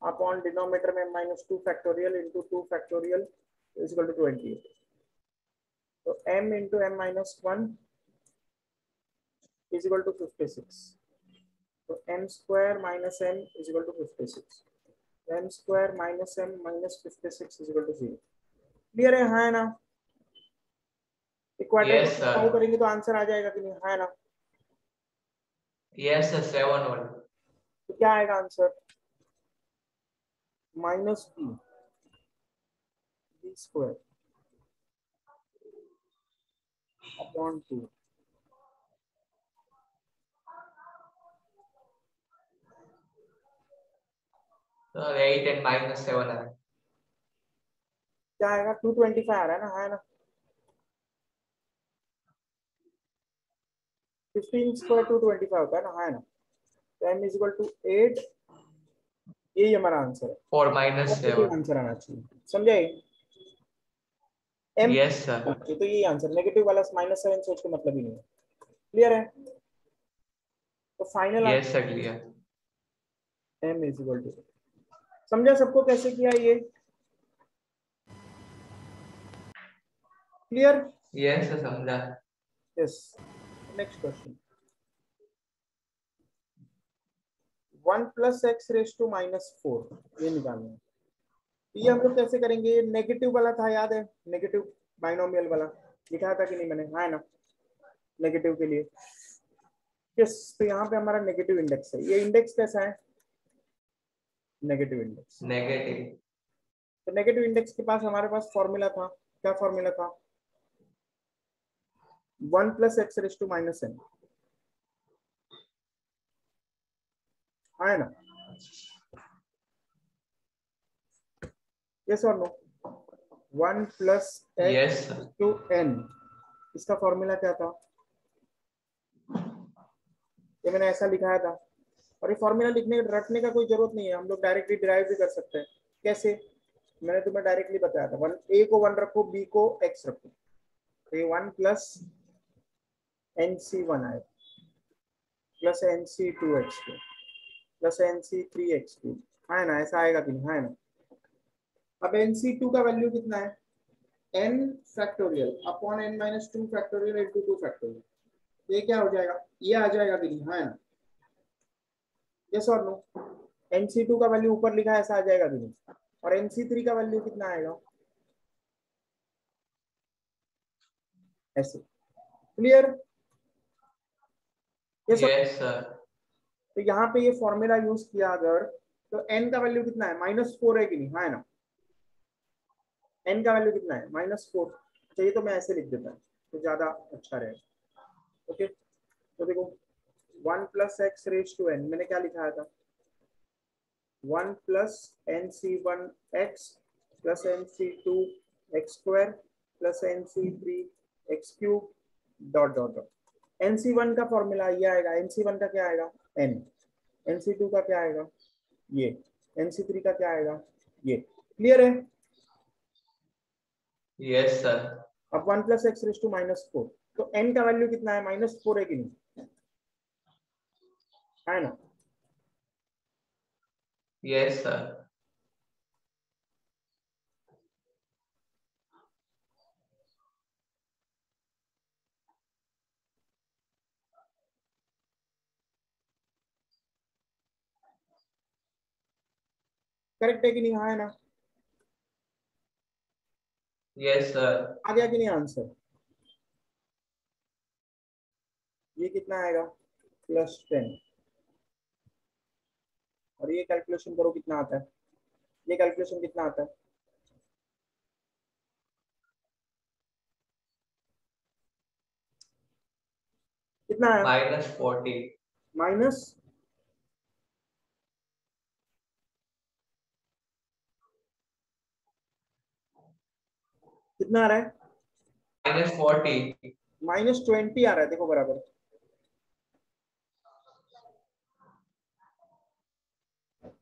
upon denominator में m minus 2 factorial into 2 factorial is equal to 28। तो m into m minus 1 is equal to 56। तो m square minus m is equal to 56। m square minus m minus 56 is equal to 0। Clear है? हाँ है ना? Quadratic Yes, sir. Solve करेंगे तो answer आ जाएगा कि नहीं? हाँ है ना? Yes, sir. 7-1. तो क्या आएगा answer? Minus b square upon 2। So 8 and minus 7 are. क्या आएगा? 225 आ रहा है ना? हाँ है ना? 15 स्क्वायर 225 होता है ना? हाँ है ना? तो m इज इक्वल टू 8। यही हमारा आंसर है। 4 minus पॉजिटिव 7. आंसर आना चाहिए। समझे? m Yes, sir. ओके, तो यही आंसर। नेगेटिव वाला माइनस 7 सोच के मतलब ही नहीं है। क्लियर है? तो final Yes, sir. Clear. m is equal to, समझा सबको कैसे किया ये? क्लियर? Yes, sir. समझा। Yes. Next question. 1 plus x raise to minus 4 ये निकालना है। ये हम लोग कैसे करेंगे? नेगेटिव वाला था, याद है? नेगेटिव बाइनोमियल वाला लिखा था कि नहीं मैंने? हाँ है ना? नेगेटिव के लिए यस। तो यहाँ पे हमारा नेगेटिव इंडेक्स है। ये इंडेक्स कैसा है? Negative index. Negative. तो नेगेटिव इंडेक्स के पास हमारे पास फॉर्मूला था। क्या फॉर्मूला था? 1 plus x raise to minus n, है ना? यस और no? 1 plus Yes, x sir. To n, इसका फॉर्मूला क्या था? ये मैंने ऐसा लिखाया था, और ये फॉर्मूला लिखने रटने का कोई जरूरत नहीं है, हम लोग डायरेक्टली डिराइव भी कर सकते हैं। कैसे? मैंने तुम्हें डायरेक्टली बताया था, वन ए को 1 रखो, बी को एक्स रखो, तो ये 1 प्लस NC1 आएगा प्लस NC2x2 प्लस NC3x2, है ना? ऐसा आएगा कि नहीं? है ना? अब NC2 का वैल्यू कितना है? n factorial upon n minus 2 factorial into 2 factorial, ये क्या हो जाएगा? ये आ जाएगा कि नहीं? है ना? यस और नो? NC2 का वैल्यू ऊपर लिखा है, ऐसा आ जाएगा कि नहीं? और NC3 का वैल्यू कितना आएगा? ऐसे। क्लियर? यस। Yes, sir. तो यहाँ पे ये फॉर्मूला यूज किया अगर, तो n का वैल्यू कितना है? -4 है कि नहीं? है ना? n का वैल्यू कितना है? -4। चाहिए तो मैं ऐसे लिख देता हूँ, तो ज्यादा अच्छा रहेगा। ओके, तो देखो 1 plus x raise to n, मैंने क्या लिखाया था? 1 plus NC1x plus NC2x² plus NC3x³ dot dot dot. NC1 का फॉर्मूला ये आएगा, NC1 का क्या आएगा? n, NC2 का क्या आएगा? ये, NC3 का क्या आएगा? ये। क्लियर है? Yes, sir. अब 1 प्लस एक्स रेज टू -4, तो n का वैल्यू कितना है? -4 है कि नहीं? है ना? Yes, sir. करेक्ट है कि नहीं? हाँ है ना? Yes, sir. आ गया कि नहीं आंसर? ये कितना आएगा? +10। और ये कैलकुलेशन करो कितना आता है? ये कैलकुलेशन कितना आता है? कितना है? -40. माइनस कितना आ रहा है? -40. -20 आ रहा है, देखो बराबर।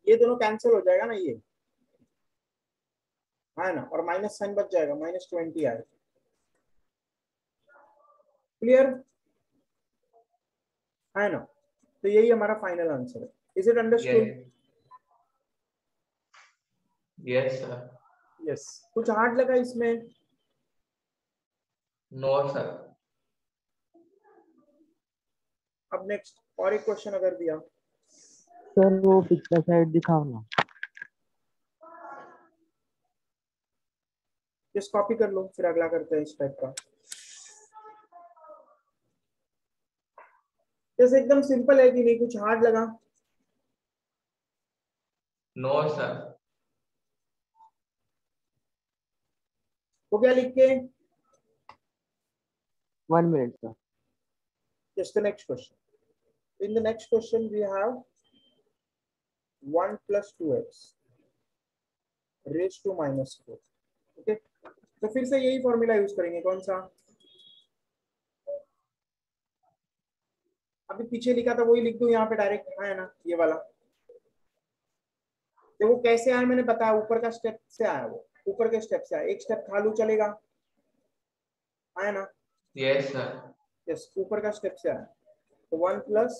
ये दोनों कैंसिल हो जाएगा ना, ये है ना? और माइनस साइन बच जाएगा, -20 आएगा। क्लियर? है ना? तो यही हमारा फाइनल आंसर है। Is it understood? Yes. Yes, sir. Yes. कुछ हार्ड लगा इसमें? No, sir. अब नेक्स्ट और एक क्वेश्चन अगर दिया, सर वो पिछला साइड दिखाओ ना। जस्ट कॉपी कर लो, फिर अगला करते हैं इस टाइप का। जैसे एकदम सिंपल है कि नहीं? कुछ हार्ड लगा? No, sir. वो क्या लिख के? 1 minute sir. Just the next question. In the next question, we have 1 plus 2x raised to -4. Okay? तो फिर से यही फॉर्मूला यूज करेंगे। कौन सा? अभी पीछे लिखा था वही लिख दूं यहाँ पे डायरेक्ट, है ना? ये वाला देखो कैसे आया, मैंने बताया ऊपर का स्टेप से आया, वो ऊपर के स्टेप से आया। एक स्टेप खालू चलेगा, है ना? Yes, sir. यस, ऊपर का स्टेप से आया। तो 1 प्लस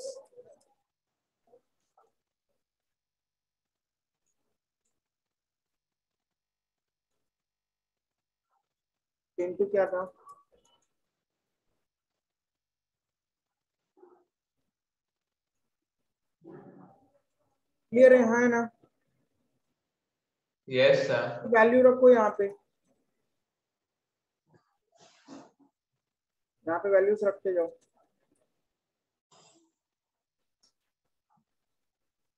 इंटू क्या था? क्लियर है? हाँ है ना? Yes, sir. वैल्यू रखो यहाँ पे, यहाँ पे वैल्यूज रखते जाओ।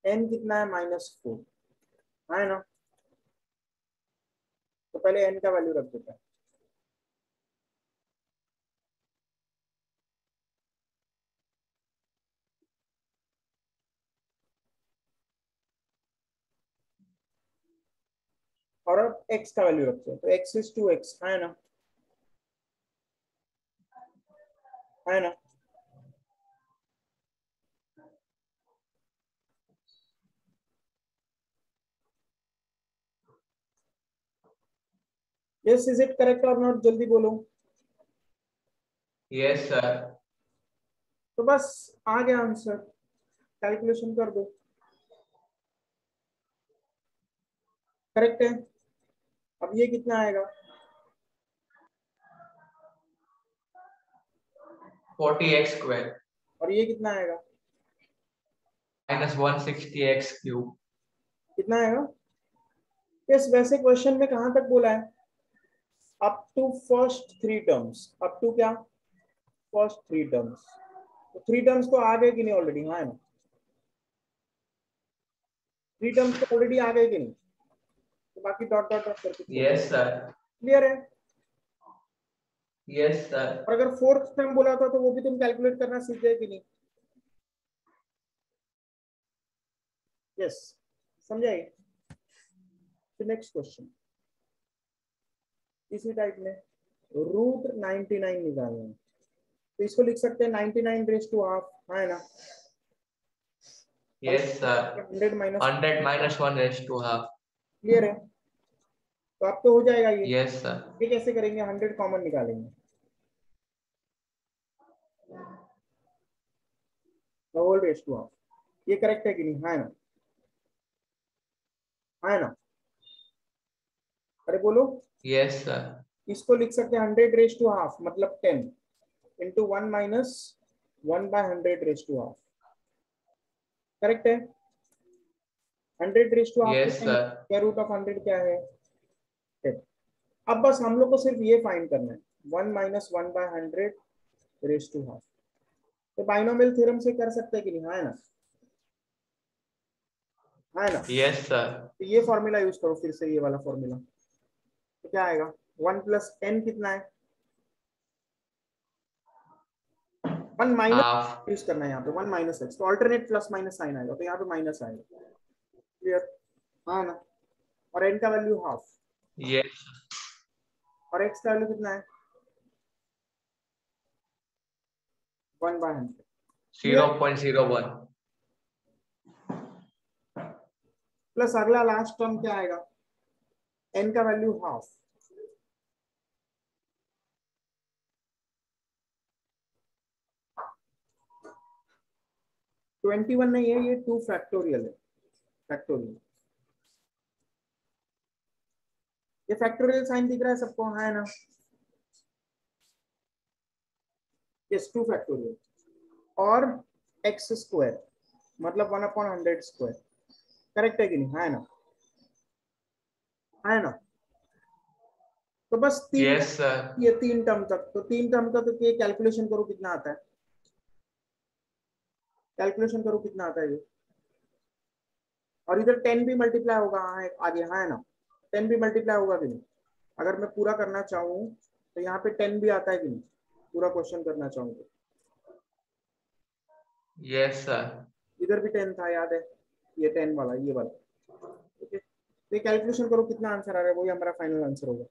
n कितना है? -4, है ना? तो पहले n का वैल्यू रख देता है। और अब x का वैल्यू रखते हैं, तो x is 2x है ना, है ना। Yes, is it correct or not? जल्दी बोलो। Yes, sir. तो बस आ गया आंसर, कैलकुलेशन कर दो, करेक्ट है। अब ये कितना आएगा? 40x square और ये कितना आएगा? minus 160x cube. कितना आएगा? यस, वैसे क्वेश्चन में कहां तक बोला है? Up to first 3 terms, up to क्या? First 3 terms. तो 3 टर्म्स तो आ गए कि नहीं ऑलरेडी? हाँ है ना, 3 टर्म्स तो ऑलरेडी आ गए कि नहीं? तो बाकी डॉट डॉट डॉट करके Yes, sir. क्लियर है। Yes, sir. और अगर फोर्थ टर्म बोला था तो वो भी तुम कैलकुलेट करना सीख गए कि नहीं? यस, समझाइए। तो नेक्स्ट क्वेश्चन इसी टाइप में, रूट 99 निकालना है, तो इसको लिख सकते हैं 99 रेज टू हाफ, है ना। Yes, sir. 100 minus 100 minus 1 raised to half. Clear है। तो अब तो हो जाएगा ये। Yes, sir. ये कैसे करेंगे? 100 कॉमन निकालेंगे, होल रेज टू हाफ। ये करेक्ट है कि नहीं? है ना, है ना। अरे बोलो। Yes, sir. इसको लिख सकते हैं 100 रेज टू हाफ मतलब 10 into 1 minus 1/100 raise to half, correct है। 100 raise to half Yes, sir. क्या रूट ऑफ 100 क्या है? 10। अब बस हम लोग को सिर्फ ये फाइंड करना है, 1 माइनस 1/100 रेज टू हाफ। तो बाइनोमियल थ्योरम से कर सकते हैं कि नहीं? है ना, है ना। Yes, sir. तो ये फॉर्मूला यूज करो फिर से, ये वाला फॉर्मूला। तो क्या आएगा? 1 प्लस n कितना है? 1 माइनस Half. यूज करना है यहाँ पे, 1 माइनस एक्स, तो ऑल्टरनेट प्लस माइनस साइन आएगा, तो यहाँ पे माइनस आएगा, क्लियर। हाँ ना। और n का वैल्यू हाफ, Yes. और x का वैल्यू कितना है? 1/100। 0.01. प्लस अगला लास्ट टर्म क्या आएगा? n का वैल्यू हाफ, तो 21 नहीं है, ये 2 फैक्टोरियल है, फैक्टोरियल। ये फैक्टोरियल साइन दिख रहा है सबको? हाँ है ना। यस, 2 फैक्टोरियल और x स्क्वायर मतलब 1/100 स्क्वायर, करेक्ट है कि नहीं? हाँ है ना, हाँ है ना। तो बस 3 Yes, sir. ये 3 टर्म तक, तो 3 टर्म तक तो ये कैलकुलेशन करो कितना आता है, कैलकुलेशन करो कितना आता है ये। और इधर 10 भी मल्टीप्लाई होगा, हाँ आगे, हाँ है ना, 10 भी मल्टीप्लाई होगा कि नहीं? अगर मैं पूरा करना चाहूँ तो यहाँ पे 10 भी आता है कि नहीं, पूरा क्वेश्चन करना चाहूँ तो? Yes, sir. इधर भी 10 था, याद है, ये 10 वाला, ये वाला। ओके, तो ये कैलकुलेशन करो कितना आंसर आ रहा है, वही हमारा फाइनल आंसर होगा।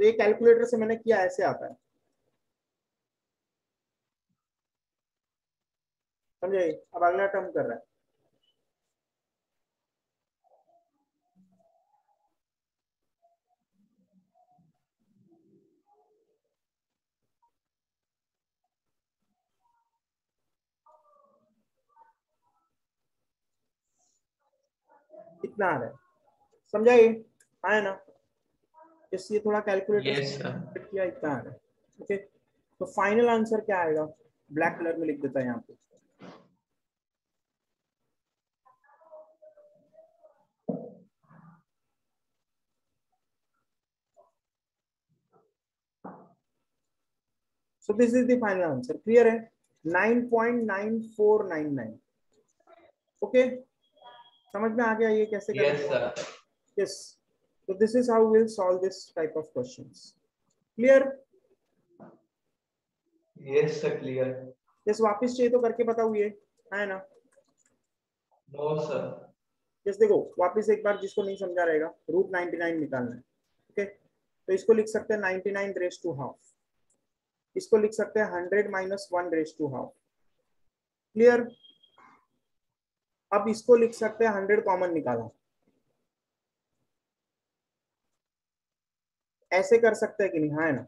तो ये कैलकुलेटर से मैंने किया, ऐसे आता है, समझे। अब अगला टर्म कर रहा है, कितना आ रहा है, समझाइए। हाँ है ना, इसलिए थोड़ा कैलकुलेटर Yes, sir. किया, इतना आ रहा है। ओके, तो फाइनल आंसर क्या आएगा? ब्लैक कलर में लिख देता है यहाँ पे। सो this is the final answer, clear है? 9.9499। ओके, समझ में आ गया ये कैसे Yes, करना? sir. Yes, so this is how we'll solve this type of questions, clear? Yes sir, clear. जैसे वापस चाहिए तो करके बताओ, ये है ना? No sir. जैसे देखो वापस एक बार, जिसको नहीं समझा रहेगा, रूट 99 निकालना है। ओके, तो इसको लिख सकते हैं 99 रेस टू हाफ, इसको लिख सकते हैं 100 minus 1 raise to half. Clear? अब इसको लिख सकते हैं 100 कॉमन निकाला, ऐसे कर सकते हैं कि नहीं? हाँ है ना?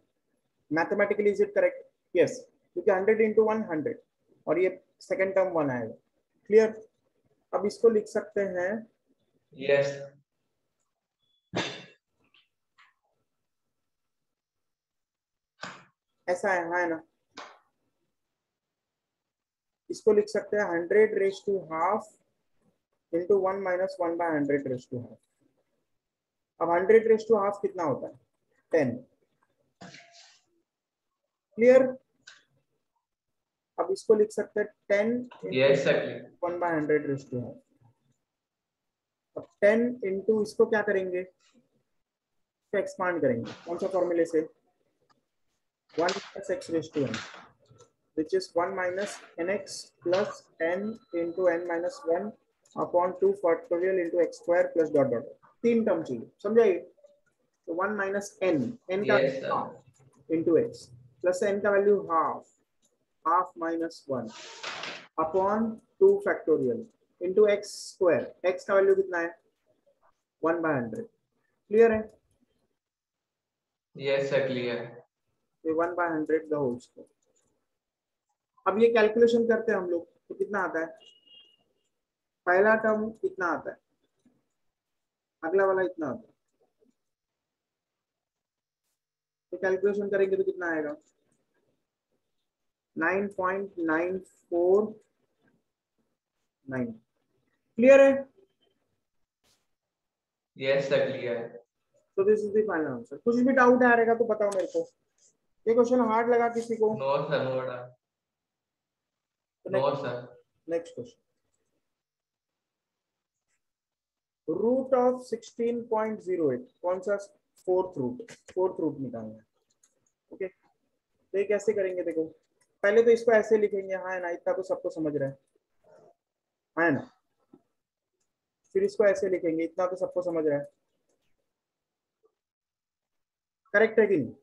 Mathematically is it correct? Yes, क्योंकि 100 इंटू 1 100 और ये सेकेंड टर्म 1 आएगा। क्लियर? अब इसको लिख सकते हैं, Yes. ऐसा है, हाँ है ना? इसको लिख सकते हैं 100 raise to half into 1 minus 1 by 100 raise to half. अब 100 रेस टू हाफ कितना होता है? 10। क्लियर? अब इसको लिख सकते हैं 10 Yes sir, clear. 1 by 100 raise to half. अब 10 इंटू इसको क्या करेंगे? एक्सपांड करेंगे, कौन सा फॉर्मूले से? 1 plus x raised to n, which is 1 minus nx plus n into n minus 1 upon 2 factorial into x square plus dot dot. तीन टर्म चाहिए, समझाइए? तो 1 minus n, n का Yes sir. Half into x plus n का value half, half minus 1 upon 2 factorial into x square, x का value कितना है? 1 by 100। Clear है? Yes sir, clear. 1 by 100 the whole square। अब ये कैलकुलेशन करते हैं हम लोग, तो कितना आता है? पहला टर्म कितना आता है, अगला वाला इतना आता है, तो कैलकुलेशन करेंगे तो कितना आएगा? 9.949। क्लियर है? Yes sir, clear. तो this is the final answer. कुछ भी डाउट आ रहेगा तो बताओ मेरे को। ये क्वेश्चन हार्ड लगा किसी को? No sir, no doubt. No sir. Next question, root of 16.08, कौन सा? फोर्थ रूट निकालना है। ओके, तो ये कैसे करेंगे? देखो पहले तो इसको ऐसे लिखेंगे, हाँ है ना? इतना तो सबको समझ रहा है ना? फिर इसको ऐसे लिखेंगे, इतना तो सबको समझ रहा है, करेक्ट है कि नहीं?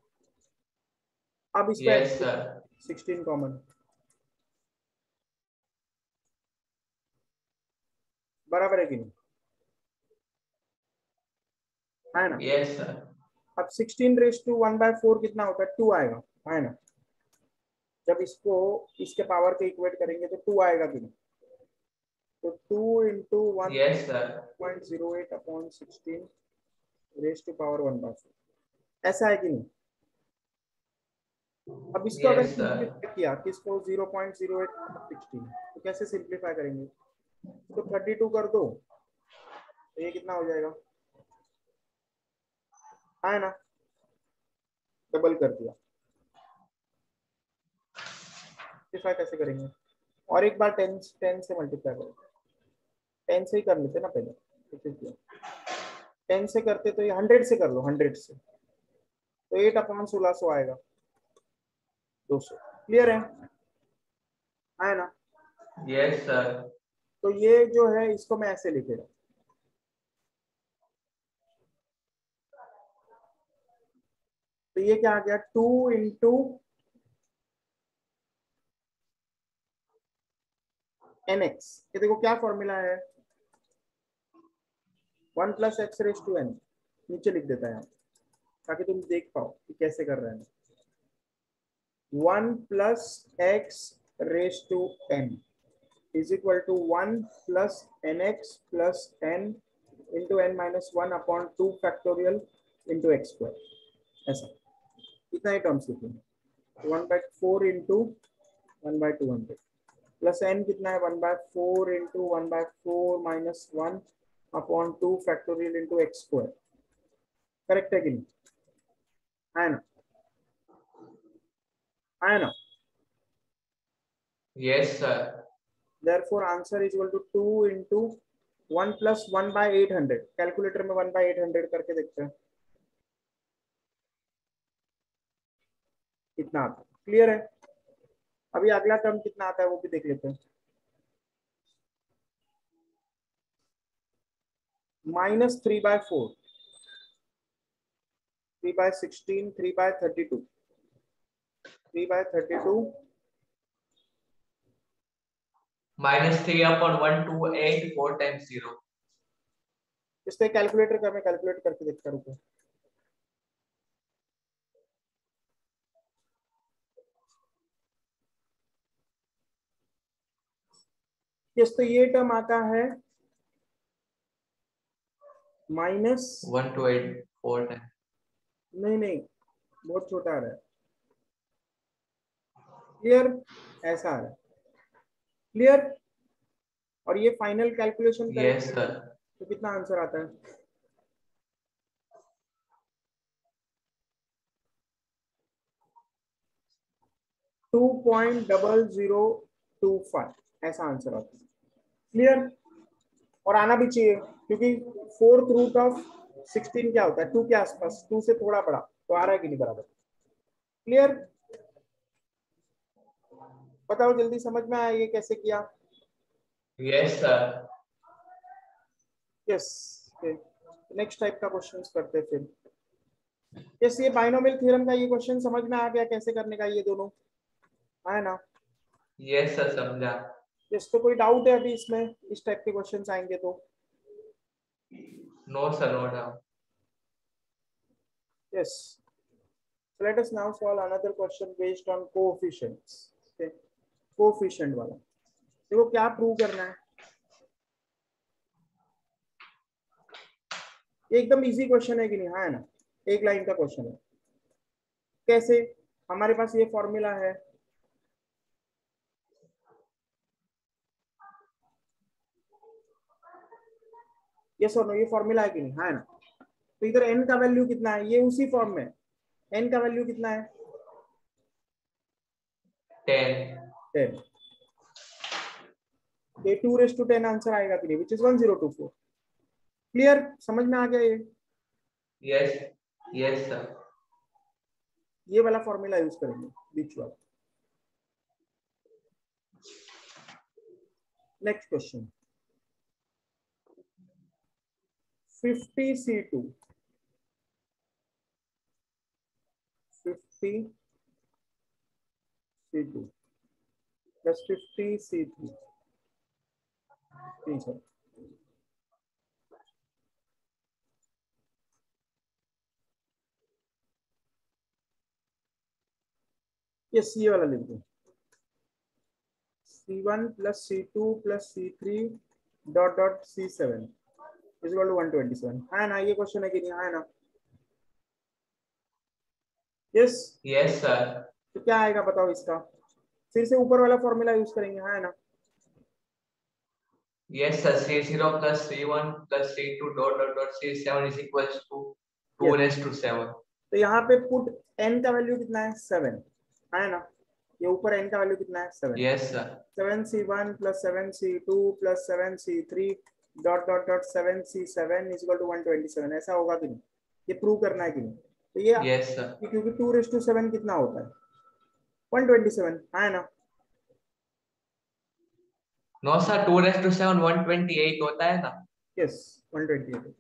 अब इसको Yes sir. 16 कॉमन, बराबर है कि नहीं? है ना? Yes sir. अब 16 रेस टू 1/4 कितना होता है? 2 आएगा, है ना? जब इसको इसके पावर के इक्वेट करेंगे तो 2 आएगा कि नहीं? तो 2 into Yes sir. 1.08 upon 16 raise to power 1/4, ऐसा है कि नहीं? अब इसको अगर Yes sir. सिंप्लीफाई किया, किसको? 0.08 16, तो कैसे सिंप्लीफाई करेंगे? तो 32 कर दो, तो ये कितना हो जाएगा? है ना? डबल कर दिया। सिंप्लीफाई कैसे करेंगे? और एक बार 10 से मल्टीप्लाई करो, 10 से ही कर लेते ना पहले, तो 10 से करते तो ये 100 से कर लो, 100 से तो 8 अपॉन 1600 आएगा, 200। क्लियर है ना? Yes sir. तो ये जो है इसको मैं ऐसे लिखेगा, तो ये क्या आ गया? 2 इंटू nx, ये देखो क्या फॉर्मूला है? 1 plus x raise to n, नीचे लिख देता है ताकि तुम देख पाओ कि कैसे कर रहे हैं। 1 plus x raise to n is equal to 1 plus nx plus n into n minus 1 upon 2 factorial into x square. ऐसा इतना ही टर्म्स लिखेंगे। 1/4 इंटू 1/200 प्लस n कितना है? 1/4 into 1/4 minus 1 upon 2 factorial into x square. Correct है कि नहीं? है ना? है ना? Yes sir. therefore answer is equal to 2 into 1 plus 1/800। Calculator में 1/800 करके देखते हैं कितना आता है। क्लियर है? अभी अगला टर्म कितना आता है वो भी देख लेते हैं। -3/4, 3/16, 3/32, 3/32 -3/128 4 times 0. इससे कैलकुलेटर कर, मैं कैलकुलेट करके देखता रुको। यस, तो ये टर्म आता है माइनस 128 4 times. नहीं बहुत छोटा आ रहा है। क्लियर, ऐसा आ रहा है। क्लियर, और ये फाइनल कैलकुलेशन Yes करेंगे sir. तो कितना आंसर आता है? टू 2.0025 ऐसा आंसर आता है। क्लियर, और आना भी चाहिए क्योंकि 4th रूट ऑफ 16 क्या होता है? 2 के आसपास, 2 से थोड़ा बड़ा, तो आ रहा है कि नहीं बराबर? क्लियर, बताओ जल्दी, समझ में आया ये कैसे किया? Yes sir. Yes, next type का क्वेश्चंस करते हैं फिर। यस, ये बाइनोमियल थ्योरम का ये क्वेश्चन समझ में आ गया कैसे करने का, ये दोनों है ना? Yes sir, समझा। यस, तो कोई डाउट है अभी इसमें? इस टाइप के क्वेश्चंस आएंगे तो? No sir, no doubt. Yes. So let us now solve another question based on coefficients. Okay. Coefficient वाला देखो क्या प्रूव करना है। एकदम इजी क्वेश्चन है कि नहीं? हाँ है ना, एक लाइन का क्वेश्चन है। कैसे? हमारे पास ये फॉर्मूला है, यस और नो, ये फॉर्मूला है कि नहीं? हाँ है ना। तो इधर n का वैल्यू कितना है? ये उसी फॉर्म में n का वैल्यू कितना है? 10. 10। ये 2⁻10 आंसर आएगा कि नहीं, विच इज 1024। क्लियर, समझ में आ गया ये? Yes. Yes sir. ये वाला फॉर्मूला यूज करेंगे बीच वाला। Next question, 50C2 plus 50C3 ठीक है। यस, ये वाला लिख दो, C1 plus C2 plus C3 dot dot C7 is equal to 127 है ना? ये क्वेश्चन है कि नहीं? है ना? यस। Yes sir. तो क्या आएगा बताओ इसका? फिर से ऊपर वाला फॉर्मूला यूज करेंगे, है ना? Yes sir. C0 plus C1 plus C2 dot dot dot C7 is equals to 2 Yes. raised to 7. तो यहाँ पे पुट n का वैल्यू कितना है? 7 है ना? ये ऊपर n का वैल्यू कितना है? 7। Yes sir. 7C1 plus 7C2 plus 7C3 dot dot dot 7C7 is equal to 127 ऐसा होगा कि नहीं? ये प्रूव करना है कि नहीं? तो ये Yes sir. क्योंकि 2⁻7 कितना होता है? 127 है ना? No sir, 2 raised to 7 128 होता है ना? यस, 128।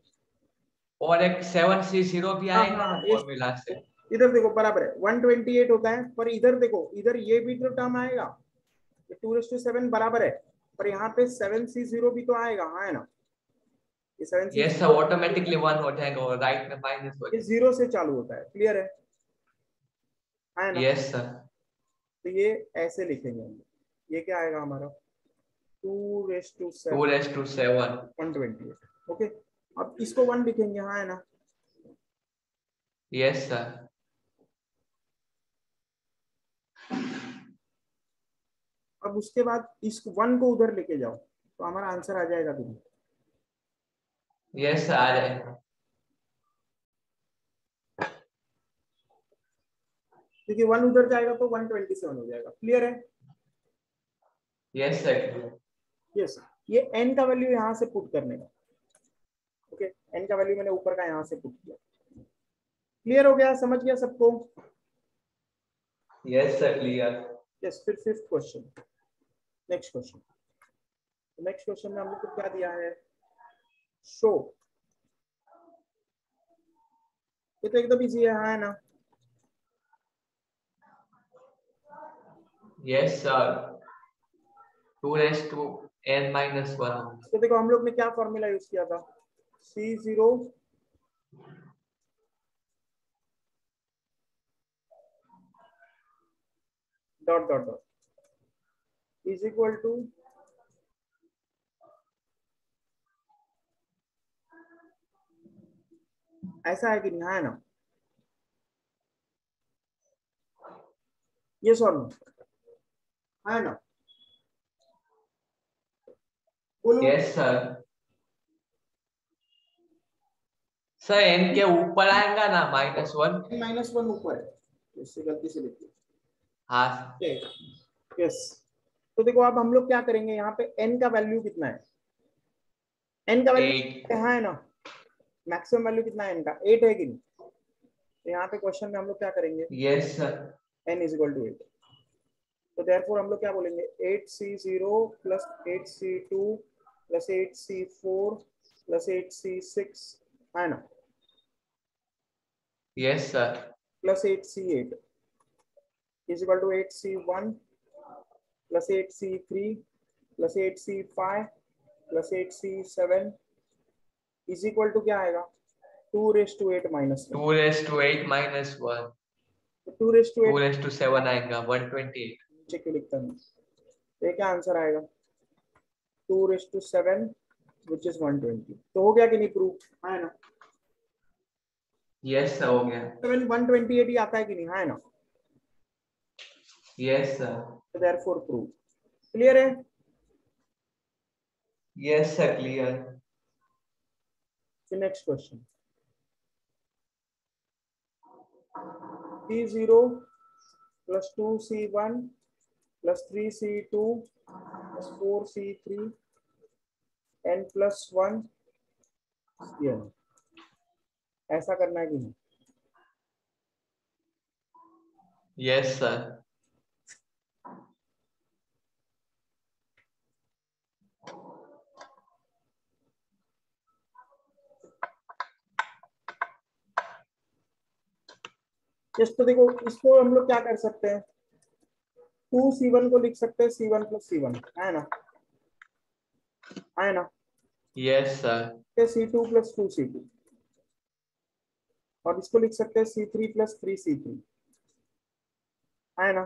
और एक 7C0 भी हाँ आएगा हाँ, ना फॉर्मूला से। इधर देखो बराबर है 128 होता है, पर इधर देखो, इधर ये भी तो टर्म आएगा, 2⁻7 बराबर है, पर यहाँ पे 7C0 भी तो आएगा, हाँ है ना? ये 7C0 Yes sir, ऑटोमेटिकली 1 हो जाएगा और राइट में माइनस हो ये जाएगा। 0 से चालू होता है। क्लियर है ना? Yes sir. तो ये ऐसे लिखेंगे हम, ये क्या आएगा हमारा? 2⁻7 2 raised to 7. 128। ओके, अब इसको 1 लिखेंगे, हाँ है ना? Yes sir. अब उसके बाद इस 1 को उधर लेके जाओ तो हमारा आंसर आ जाएगा कि नहीं? Yes sir, आ जाएगा। क्योंकि 1 उधर जाएगा तो 127 हो जाएगा। क्लियर है? Yes sir. यस, ये n का वैल्यू यहाँ से पुट करने का। ओके, n का वैल्यू मैंने ऊपर का यहाँ से पुट किया। क्लियर हो गया? समझ गया सबको? Yes sir, clear. यस, फिर fifth question, next question. Next question में हम लोग को क्या दिया है, शो। ये तो एकदम इजी है ना? Yes sir, 2 raised to n minus 1। तो देखो हम लोग ने क्या फॉर्मूला यूज किया था, C0 dot dot dot is equal to ऐसा है कि नहीं, है ना? ये सॉल्व है ना? बोलो। Yes sir. सर n के ऊपर आएगा ना -1। -1 ऊपर है, इससे गलती से लिख दिया। हाँ यस, तो देखो अब हम लोग क्या करेंगे, यहाँ पे n का वैल्यू कितना है, n का वैल्यू 8। है ना? मैक्सिमम वैल्यू कितना है n का, 8 है कि नहीं? तो यहाँ पे क्वेश्चन में हम लोग क्या करेंगे, yes sir. n is equal to 8। तो देयरफॉर हम लोग क्या बोलेंगे, 8C0 plus 8C2 plus 8C4 plus 8C6 है ना, yes sir. Plus 8C8 is equal to 8C1 plus 8C3 plus 8C5 plus 8C7 is equal to क्या आएगा, 2⁸ minus 1। 2 raised to 8 minus 1। 2⁸ 2 raised to 7 आएगा 128। नीचे क्यों लिखता हूँ, तो ये क्या आंसर आएगा, 2⁸7 विच इज 120। तो हो गया कि नहीं प्रूफ, है ना? यस सर, हो गया। 128 ही आता है कि नहीं, है ना? Yes sir. तो देयरफॉर प्रूफ। क्लियर है? Yes sir, clear. Next question, C0 plus 2C1 plus 3C2 plus 4C3 n plus 1 Cn, ऐसा करना है कि नहीं? Yes sir. यस, तो देखो इसको हम लोग क्या कर सकते हैं, 2C1 को लिख सकते हैं C1 प्लस C1, है ना? है ना? Yes sir. C2 plus 2C2 और इसको लिख सकते हैं C3 प्लस 3C3, है ना?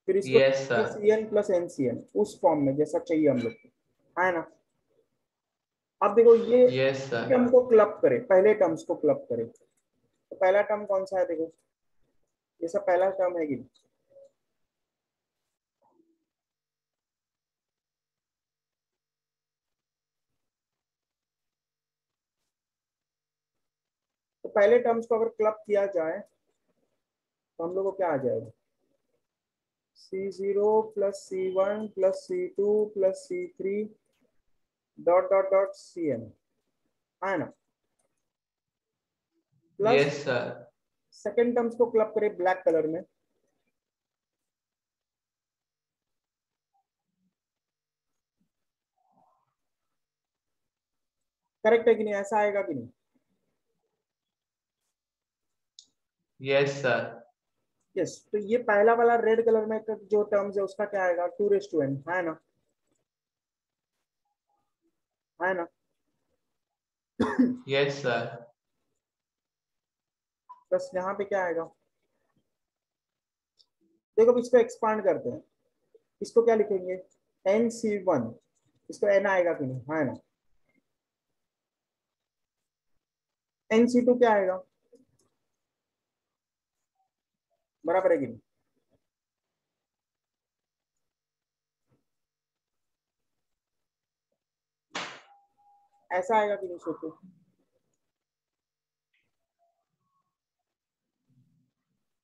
फिर इसको yes sir. Cn plus NCn उस फॉर्म में जैसा चाहिए हम लोग को, है ना? अब देखो ये यस सर। हमको क्लब करे, पहले टर्म्स को क्लब करे, तो पहला टर्म कौन सा है, देखो ये सब पहला टर्म है कि नहीं? तो पहले टर्म्स को अगर क्लब किया जाए तो हम लोग को क्या आ जाएगा, C0 plus C1 plus C2 plus C3 dot dot dot Cn, है ना? Plus yes sir. Second terms को क्लब करे ब्लैक कलर में, करेक्ट है कि नहीं, ऐसा आएगा कि नहीं? Yes sir. यस, तो ये पहला वाला रेड कलर में जो टर्म्स है उसका क्या आएगा, 2⁻n, है ना? है ना? Yes sir. बस यहाँ पे क्या आएगा, देखो अब इसको एक्सपांड करते हैं, इसको क्या लिखेंगे, NC1, इसको n आएगा कि नहीं, है ना? NC2 क्या आएगा, बराबर है कि नहीं? ऐसा आएगा कि नहीं, सोचो।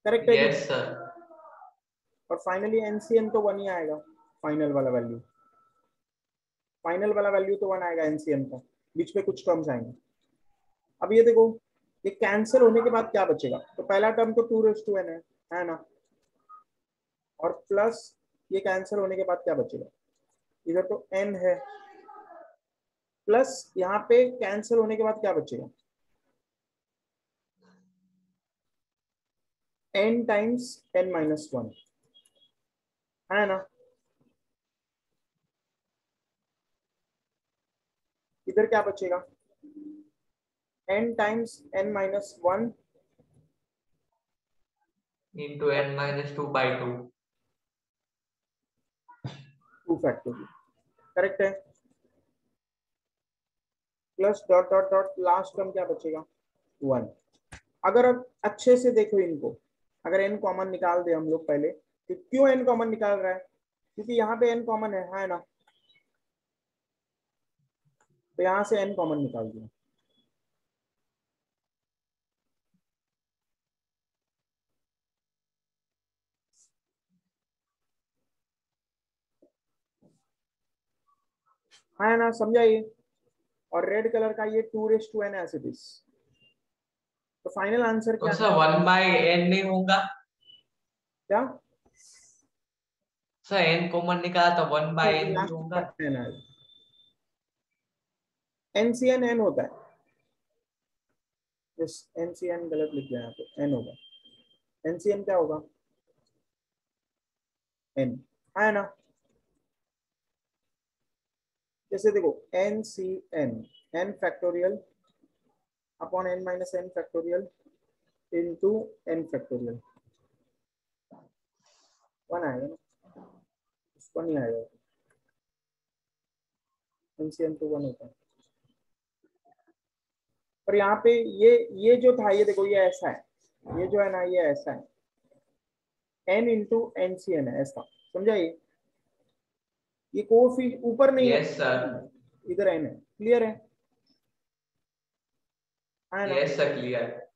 करेक्ट है कि यस नहीं? सर। और फाइनली NCN तो 1 ही आएगा, फाइनल वाला वैल्यू, फाइनल वाला वैल्यू तो 1 आएगा NCN का, बीच में कुछ टर्म्स आएंगे। अब ये देखो, ये कैंसिल होने के बाद क्या बचेगा, तो पहला टर्म तो 2⁻n है ना? और प्लस ये कैंसिल होने के बाद क्या बचेगा, इधर तो n है, प्लस यहाँ पे कैंसिल होने के बाद क्या बचेगा, n times n minus one, है ना। इधर क्या बचेगा, n times n minus one into n minus 2 by 2. 2 factorial, correct है। Plus dot dot dot last term क्या बचेगा, 1। अगर अब अच्छे से देखो इनको, अगर n कॉमन निकाल दे हम लोग पहले, तो क्यों n कॉमन निकाल रहा है, क्योंकि यहाँ पे n कॉमन है ना, तो यहाँ से n कॉमन निकाल दिया। है ना, समझा ये। और रेड कलर का ये 2 एस इट इज। तो फाइनल आंसर तो क्या सर है, 1 by n नहीं होगा क्या, सर, n कॉमन निकाला तो 1 by n ही लास्ट होगा। n आएगा, एनसीएन एन होता है, यस एनसीएन गलत लिख दिया यहाँ पे, एन होगा, एनसीएन क्या होगा, एन, है ना। जैसे देखो n c n, n factorial upon n minus n factorial into n factorial, one आएगा ना, उसको नहीं आएगा, एनसीएन तो वन होता है। और यहाँ पे ये जो था, ये देखो ये ऐसा है, ये जो है ना ये ऐसा है, n into n c n है ऐसा, समझा ये कोफी ऊपर नहीं है, यस सर, इधर एन है, क्लियर है ना। Yes sir, clear.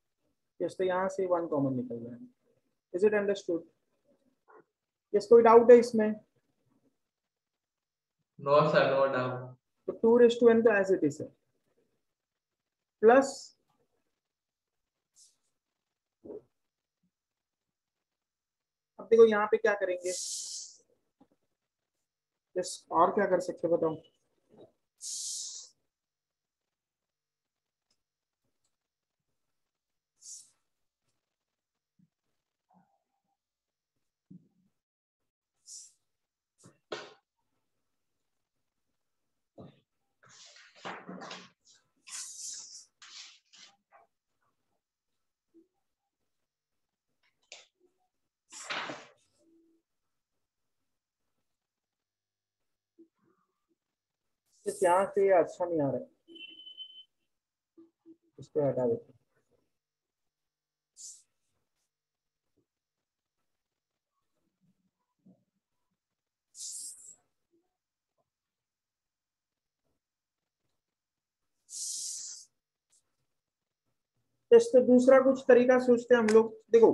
यस, तो यहाँ से वन कॉमन निकल रहा है, इज इट अंडरस्टूड। यस, कोई डाउट है इसमें, नो सर, नो डाउट। तो 2 n तो एज इट इज है, प्लस अब देखो यहाँ पे क्या करेंगे, यस और क्या कर सकते हो बताओ, इस यहाँ से ये अच्छा नहीं आ रहा है, इसको हटा देते हैं। यस, तो दूसरा कुछ तरीका सोचते हैं हम लोग, देखो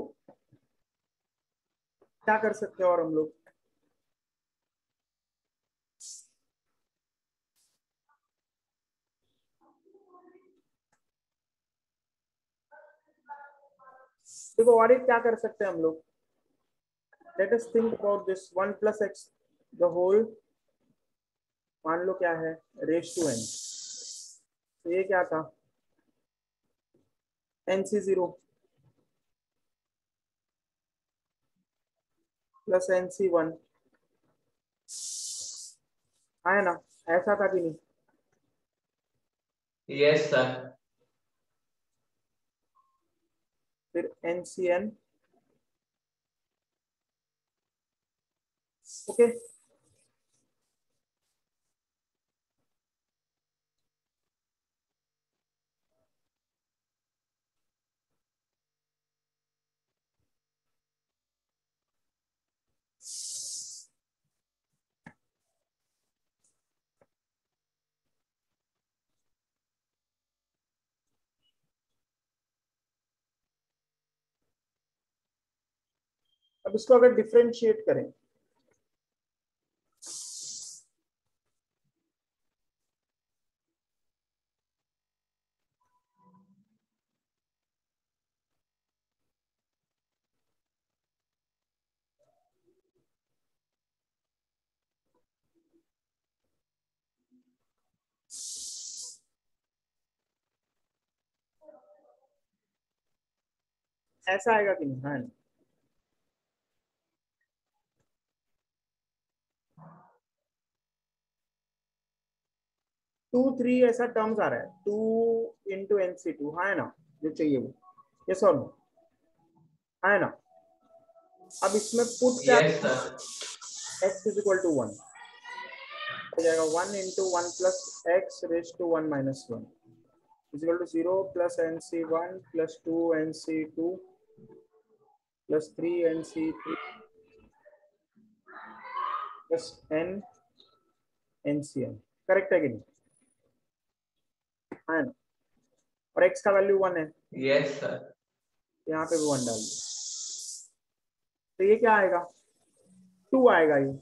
क्या कर सकते हैं और हम लोग, देखो और एक क्या कर सकते हैं हम लोग, let us think about this, 1 plus x the whole, मान लो क्या है, रेस टू एन, तो ये क्या था, n c zero plus n c one, है ना, ऐसा था कि नहीं, यस सर। फिर एन सी एन, ओके। अब इसको अगर डिफरेंशिएट करें, ऐसा आएगा कि नहीं? हाँ, 2 3 ऐसा टर्म्स आ रहा है, 2 इंटू NC2, हाँ है ना, जो चाहिए वो, यस और नो, हाँ है ना। अब इसमें पुट क्या, Yes, sir. x is equal to 1 हो जाएगा, 1 into 1 plus x raise to 1 minus 1 is equal to 0 plus NC1 plus 2 NC2 plus 3 NC3 plus n NCn, correct है कि नहीं? हाँ है ना। और x का वैल्यू 1 है, Yes, sir. यहाँ पे भी 1 डाल दो, तो ये क्या आएगा? 2 आएगा ये,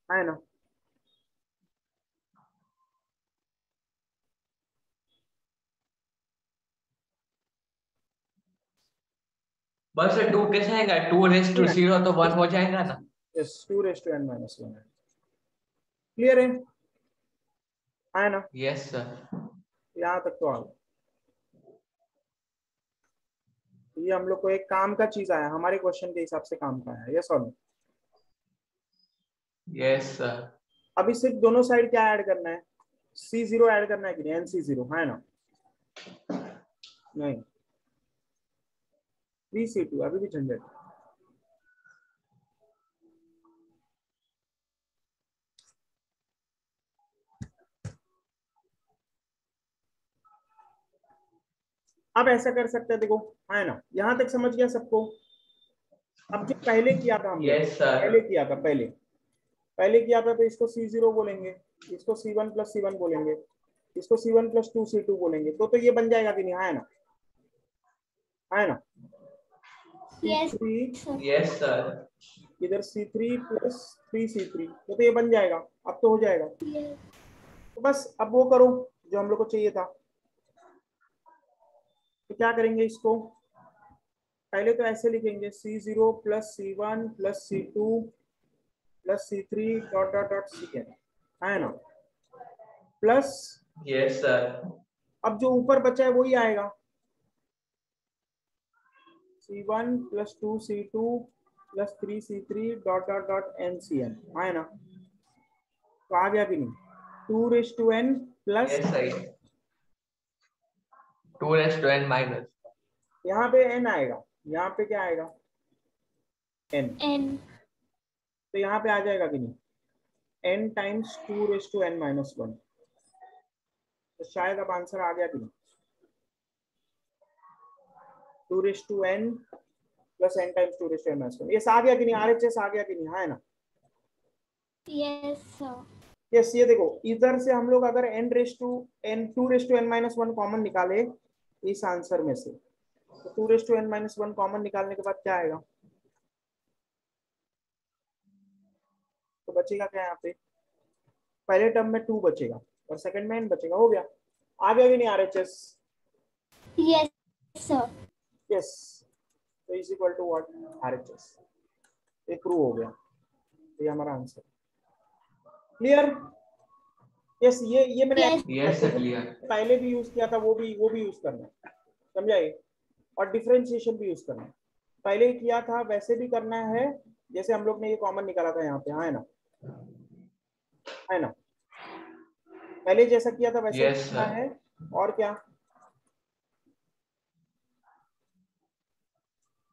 है ना। बस 2 कैसे आएगा? 2 रेस टू 0 तो 1 हो जाएगा ना? Yes, 2 raise to n minus 1 है, क्लियर है ना। Yes, sir. यहाँ तक तो आ गया। ये हम लोग को एक काम का चीज आया, हमारे क्वेश्चन के हिसाब से काम का है, यस और नो। Yes, sir. अभी सिर्फ दोनों साइड क्या ऐड करना है? C0 ऐड करना है कि नहीं? NC0, है ना। नहीं, 3C2 अभी भी झंझट। अब ऐसा कर सकते हैं, देखो, है ना, यहां तक समझ गया सबको। अब जो पहले किया था हम लोग, Yes, sir. पहले किया था तो इसको C0 बोलेंगे, इसको C1 प्लस C1 बोलेंगे, इसको C1 प्लस 2C2 बोलेंगे, तो ये बन जाएगा कि नहीं? है ना, है ना। Yes. C3 Yes, sir. इधर C3 प्लस 3C3, तो ये बन जाएगा, अब तो हो जाएगा। तो बस अब वो करो जो हम लोग को चाहिए था। तो क्या करेंगे, इसको पहले तो ऐसे लिखेंगे, C0 plus C1 plus C2 plus C3 dot dot dot Cn, है ना, प्लस Yes, sir. अब जो ऊपर बचा है वही आएगा, C1 plus 2C2 plus 3C3 dot dot dot NCn, है ना। तो आ गया कि नहीं? 2 raise to n plus, Yes, sir. 2 raised to n minus. यहाँ पे n आएगा, यहाँ पे क्या आएगा? n, तो यहाँ पे आ जाएगा कि नहीं? n times 2 raise to n minus 1, तो शायद अब आंसर आ गया कि नहीं? 2 raise to n plus n times 2 raise to n minus 1, ये आ गया कि नहीं? RHS आ गया कि नहीं? है ना। Yes, sir. यस, ये देखो, इधर से हम लोग अगर n raise to n 2 raise to n minus 1 common निकाले इस आंसर में से, तो 2 raise to n minus 1 common निकालने के बाद क्या आएगा? तो बचेगा क्या यहाँ पे? पहले टर्म में 2 बचेगा और सेकंड में n बचेगा, हो गया। आ गया कि नहीं RHS? Yes, sir. यस, तो is equal to what? RHS, ये प्रूव हो गया, ये हमारा आंसर। क्लियर? यस, ये मैंने Yes, sir. Clear. पहले भी यूज किया था, वो भी यूज करना है, समझा ये? और डिफरेंशिएशन भी यूज करना है, पहले ही किया था वैसे भी करना है, जैसे हम लोग ने ये कॉमन निकाला था यहाँ पे, है ना, है ना। पहले जैसा किया था वैसे Yes, करना sir. है, और क्या?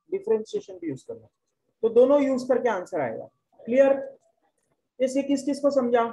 डिफरेंशिएशन भी यूज करना है, तो दोनों यूज करके आंसर आएगा। क्लियर? ये किस किस को समझा?